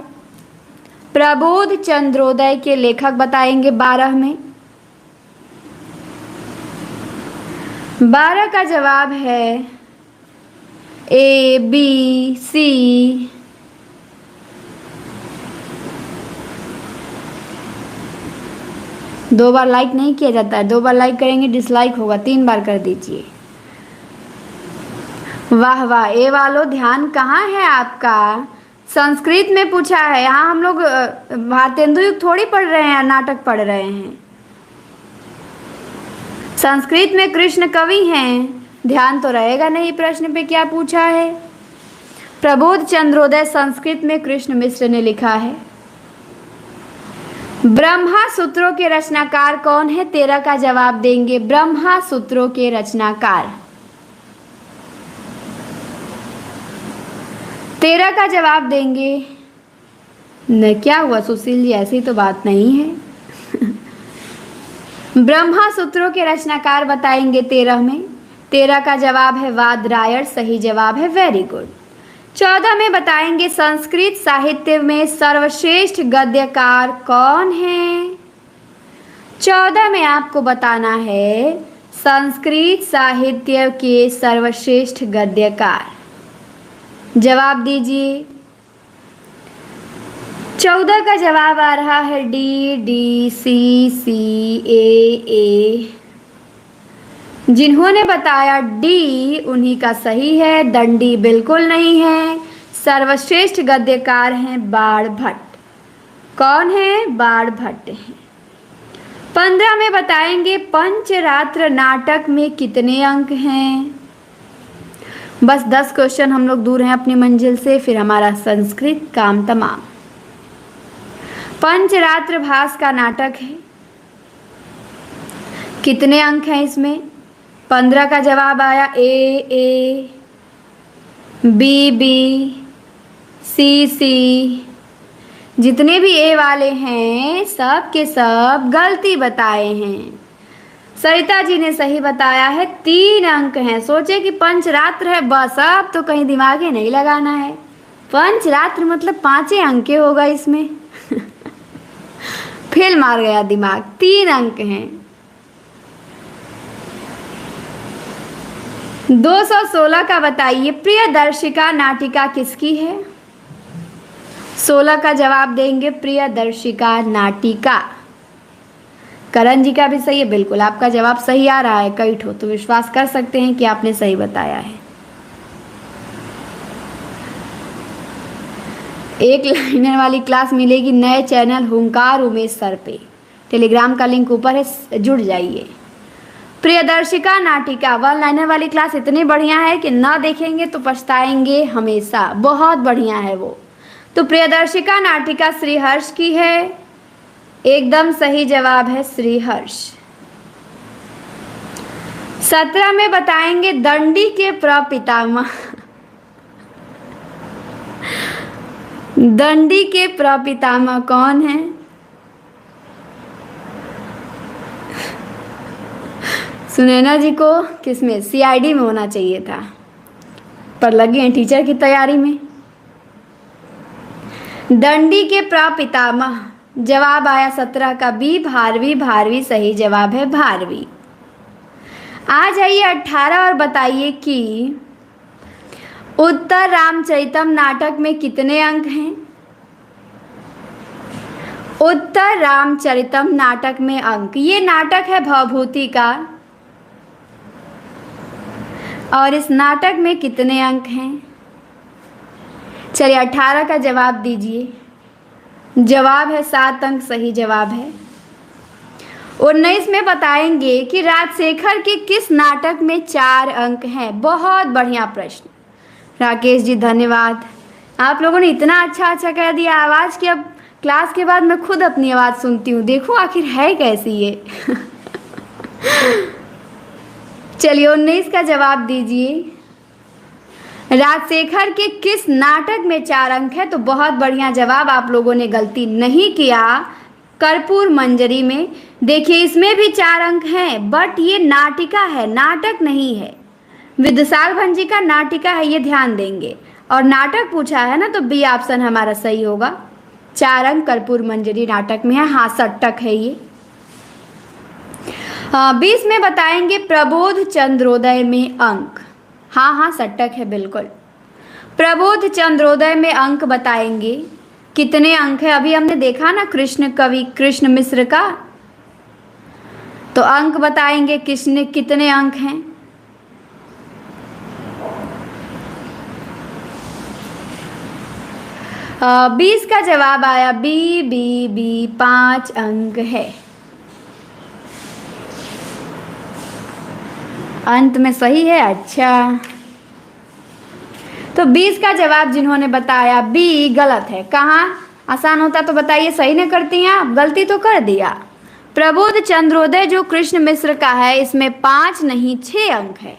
प्रबोध चंद्रोदय के लेखक बताएंगे 12 में। 12 का जवाब है ए, बी, सी। दो बार लाइक नहीं किया जाता है, 2 बार लाइक करेंगे डिसलाइक होगा, 3 बार कर दीजिए। वाह वाह, ए वालों ध्यान कहाँ है आपका? संस्कृत में पूछा है, यहाँ हम लोग भारतेंदु युग थोड़ी पढ़ रहे हैं, नाटक पढ़ रहे हैं। संस्कृत में कृष्ण कवि हैं, ध्यान तो रहेगा नहीं प्रश्न पे क्या पूछा है। प्रबोध चंद्रोदय संस्कृत में कृष्ण मिश्र ने लिखा है। ब्रह्मा सूत्रों के रचनाकार कौन है? 13 का जवाब देंगे ब्रह्मा सूत्रों के रचनाकार। 13 का जवाब देंगे न, क्या हुआ सुशील जी, ऐसी तो बात नहीं है। ब्रह्मा सूत्रों के रचनाकार बताएंगे 13 में। 13 का जवाब है वादरायण, सही जवाब है, वेरी गुड। 14 में बताएंगे संस्कृत साहित्य में सर्वश्रेष्ठ गद्यकार कौन है। 14 में आपको बताना है संस्कृत साहित्य के सर्वश्रेष्ठ गद्यकार। जवाब दीजिए। 14 का जवाब आ रहा है डी, डी, सी, सी, ए। जिन्होंने बताया डी उन्हीं का सही है, दंडी बिल्कुल नहीं है। सर्वश्रेष्ठ गद्यकार हैं बाण भट्ट। कौन है? बाण भट्ट हैं। 15 में बताएंगे पंचरात्र नाटक में कितने अंक हैं। बस 10 क्वेश्चन हम लोग दूर हैं अपनी मंजिल से, फिर हमारा संस्कृत काम तमाम। पंचरात्र भास का नाटक है, कितने अंक हैं इसमें? 15 का जवाब आया ए, बी, सी। जितने भी ए वाले हैं सब के सब गलती बताए हैं। सरिता जी ने सही बताया है, 3 अंक हैं। सोचे कि पंचरात्र है बस, अब तो कहीं दिमाग ही नहीं लगाना है। पंचरात्र मतलब 5 अंक होगा इसमें। फेल मार गया दिमाग। 3 अंक हैं। 216 का बताइए प्रियदर्शिका नाटिका किसकी है। 16 का जवाब देंगे प्रियदर्शिका नाटिका। करण जी का भी सही है, बिल्कुल आपका जवाब सही आ रहा है। कई ठो तो विश्वास कर सकते हैं कि आपने सही बताया है। एक लाइनर वाली क्लास मिलेगी नए चैनल हुंकार उमेश सर पे। टेलीग्राम का लिंक ऊपर है, जुड़ जाइए। प्रियदर्शिका नाटिका 1 लाइनर वाली क्लास इतनी बढ़िया है कि ना देखेंगे तो पछताएंगे हमेशा। बहुत बढ़िया है वो। तो प्रियदर्शिका नाटिका श्रीहर्ष की है। एकदम सही जवाब है श्रीहर्ष। 17 में बताएंगे दंडी के प्रपितामह। दंडी के प्रपितामह कौन है? सुनैना जी को किसमें? सीआईडी में होना चाहिए था, पर लगे हैं टीचर की तैयारी में। दंडी के प्रपितामह जवाब आया 17 का बी, भारवी सही जवाब है भारवी। आ जाइए 18 और बताइए कि उत्तर रामचरितम नाटक में कितने अंक हैं। उत्तर रामचरितम नाटक में अंक, ये नाटक है भवभूति का, और इस नाटक में कितने अंक हैं? चलिए 18 का जवाब दीजिए। जवाब है 7 अंक, सही जवाब है। 19 में बताएंगे कि राजशेखर के किस नाटक में 4 अंक हैं। बहुत बढ़िया प्रश्न राकेश जी, धन्यवाद। आप लोगों ने इतना अच्छा कह दिया आवाज़ की अब क्लास के बाद मैं खुद अपनी आवाज़ सुनती हूँ। देखो आखिर है कैसी ये। चलिए 19 का जवाब दीजिए। राजशेखर के किस नाटक में 4 अंक है? तो बहुत बढ़िया जवाब, आप लोगों ने गलती नहीं किया। कर्पूर मंजरी में देखिए इसमें भी 4 अंक हैं, बट ये नाटिका है, नाटक नहीं है। विदुषाल भंजी का नाटिका है, ये ध्यान देंगे। और नाटक पूछा है ना, तो बी ऑप्शन हमारा सही होगा। 4 अंक कर्पूर मंजरी नाटक में है। हाँ, सट्टक है ये। 20 में बताएंगे प्रबोध चंद्रोदय में अंक। हाँ, सट्टक है बिल्कुल। प्रबोध चंद्रोदय में अंक बताएंगे कितने अंक है। अभी हमने देखा ना कृष्ण कवि कृष्ण मिश्र का, तो अंक बताएंगे कितने अंक हैं। आ, 20 का जवाब आया बी 5 अंक है। अंत में सही है। अच्छा, तो 20 का जवाब जिन्होंने बताया बी गलत है। कहाँ? आसान होता तो बताइए, सही नहीं करती हैं आप, गलती तो कर दिया। प्रबोध चंद्रोदय जो कृष्ण मिश्र का है, इसमें 5 नहीं 6 अंक है।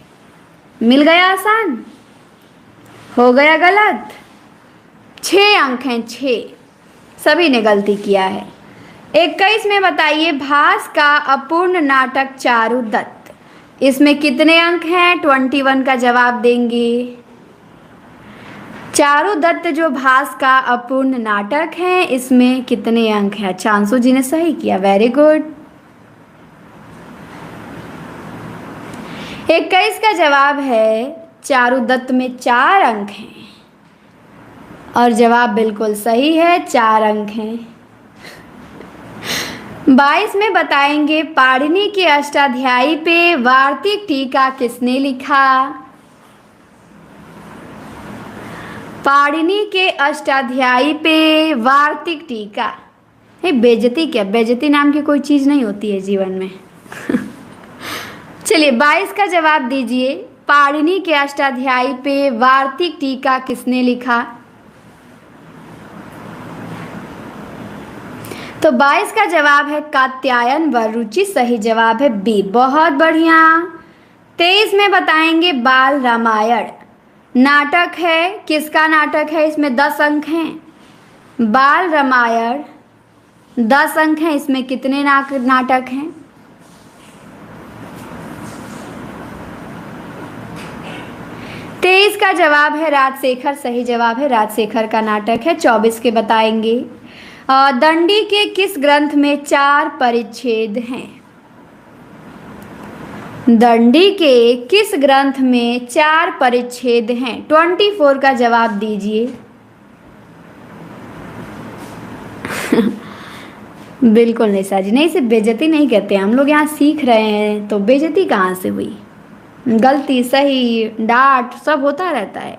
मिल गया आसान, हो गया गलत। 6 अंक हैं, 6। सभी ने गलती किया है। 21 में बताइए भास का अपूर्ण नाटक चारुदत्त, इसमें कितने अंक हैं? 21 का जवाब देंगे। चारुदत्त जो भास का अपूर्ण नाटक है, इसमें कितने अंक हैं? अच्छा, अंशु जी ने सही किया, वेरी गुड। 21 का जवाब है चारुदत्त में 4 अंक हैं और जवाब बिल्कुल सही है, 4 अंक हैं। 22 में बताएंगे पाणिनि के अष्टाध्यायी पे वार्तिक टीका किसने लिखा? पाणिनि के अष्टाध्यायी पे वार्तिक टीका। बेइज्जती क्या, बेइज्जती नाम की कोई चीज नहीं होती है जीवन में। चलिए 22 का जवाब दीजिए, पाणिनि के अष्टाध्यायी पे वार्तिक टीका किसने लिखा? तो 22 का जवाब है कात्यायन वररुचि, सही जवाब है बी, बहुत बढ़िया। 23 में बताएंगे बाल रामायण नाटक है, किसका नाटक है? इसमें 10 अंक हैं। बाल रामायण 10 अंक हैं, इसमें कितने नाटक हैं? तेईस का जवाब है राजशेखर, सही जवाब है राजशेखर का नाटक है। 24 के बताएंगे दंडी के किस ग्रंथ में 4 परिच्छेद हैं? दंडी के किस ग्रंथ में 4 परिच्छेद हैं? 24 का जवाब दीजिए। बिल्कुल नहीं साजी, नहीं, इसे बेइज्जती नहीं कहते, हम लोग यहाँ सीख रहे हैं, तो बेइज्जती कहाँ से हुई? गलती सही डांट सब होता रहता है,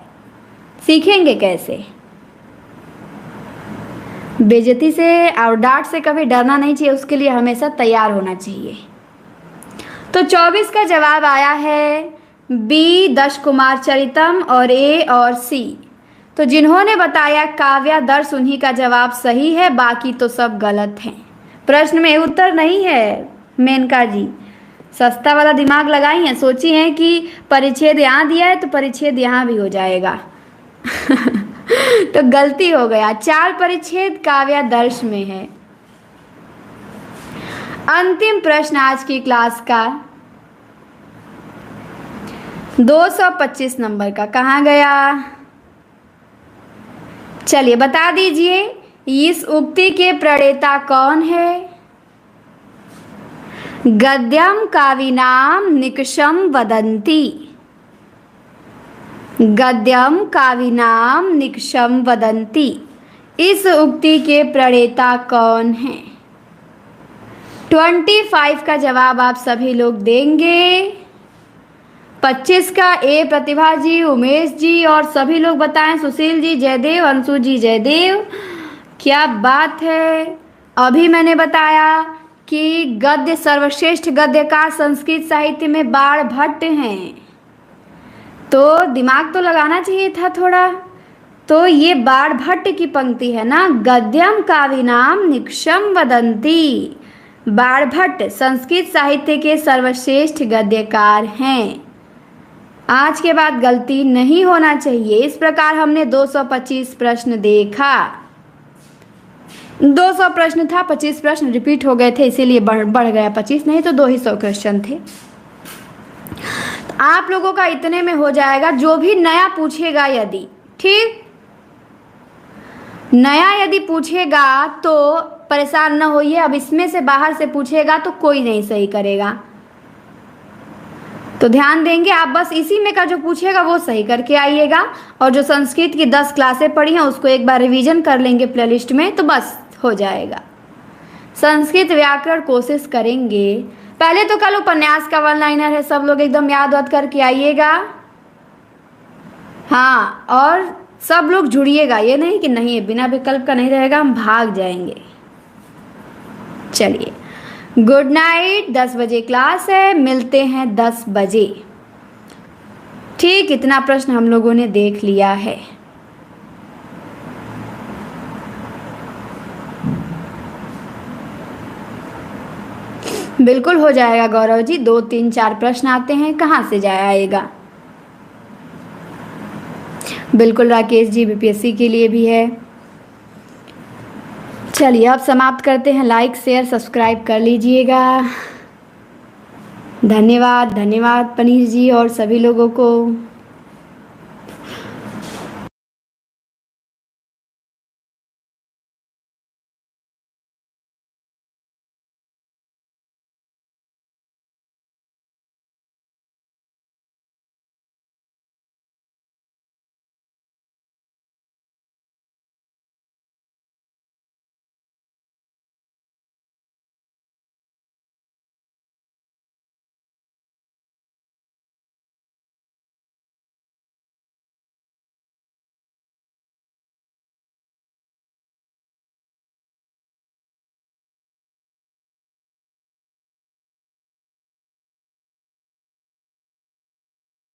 सीखेंगे कैसे? बेइज्जती से और डांट से कभी डरना नहीं चाहिए, उसके लिए हमेशा तैयार होना चाहिए। तो 24 का जवाब आया है बी, दश कुमार चरितम, और ए और सी। तो जिन्होंने बताया काव्यादर्श उन्हीं का जवाब सही है, बाकी तो सब गलत हैं। प्रश्न में उत्तर नहीं है मेनका जी, सस्ता वाला दिमाग लगाई हैं, सोची हैं कि परिच्छेद यहाँ दिया है तो परिच्छेद यहाँ भी हो जाएगा। तो गलती हो गया, 4 परिच्छेद काव्यादर्श में है। अंतिम प्रश्न आज की क्लास का 225 नंबर का, कहाँ गया? चलिए बता दीजिए, इस उक्ति के प्रणेता कौन है? गद्यम काविनाम निकषम वदन्ति। गद्यम काविनाम निकषम वदन्ति, इस उक्ति के प्रणेता कौन है? 25 का जवाब आप सभी लोग देंगे। 25 का ए प्रतिभा जी, उमेश जी और सभी लोग बताएं, सुशील जी जयदेव, अंशु जी जयदेव, क्या बात है। अभी मैंने बताया कि गद्य सर्वश्रेष्ठ गद्यकार संस्कृत साहित्य में बाणभट्ट हैं, तो दिमाग तो लगाना चाहिए था थोड़ा। तो ये बाणभट्ट की पंक्ति है ना, गद्यम काविनाम निकषम वदन्ति। बाणभट्ट संस्कृत साहित्य के सर्वश्रेष्ठ गद्यकार हैं। आज के बाद गलती नहीं होना चाहिए। इस प्रकार हमने 225 प्रश्न देखा। 200 प्रश्न था, 25 प्रश्न रिपीट हो गए थे, इसीलिए बढ़ गया 25, नहीं तो 200 क्वेश्चन थे। तो आप लोगों का इतने में हो जाएगा। जो भी नया पूछेगा यदि, ठीक, नया यदि पूछेगा तो परेशान न होइए। अब इसमें से बाहर से पूछेगा तो कोई नहीं सही करेगा, तो ध्यान देंगे आप। बस इसी में का जो पूछेगा वो सही करके आइएगा, और जो संस्कृत की 10 क्लासें पढ़ी हैं उसको एक बार रिवीजन कर लेंगे प्लेलिस्ट में, तो बस हो जाएगा। संस्कृत व्याकरण कोशिश करेंगे। पहले तो कल उपन्यास का 1 लाइनर है, सब लोग एकदम याद वाद करके आइएगा। हाँ, और सब लोग जुड़िएगा, ये नहीं कि नहीं बिना विकल्प का नहीं रहेगा, हम भाग जाएंगे। चलिए, गुड नाइट। 10 बजे क्लास है, मिलते हैं 10 बजे। ठीक, इतना प्रश्न हम लोगों ने देख लिया है। बिल्कुल हो जाएगा गौरव जी, 2, 3, 4 प्रश्न आते हैं, कहाँ से आएगा। बिल्कुल राकेश जी, बीपीएससी के लिए भी है। चलिए अब समाप्त करते हैं। लाइक शेयर सब्सक्राइब कर लीजिएगा। धन्यवाद, धन्यवाद पनीर जी और सभी लोगों को।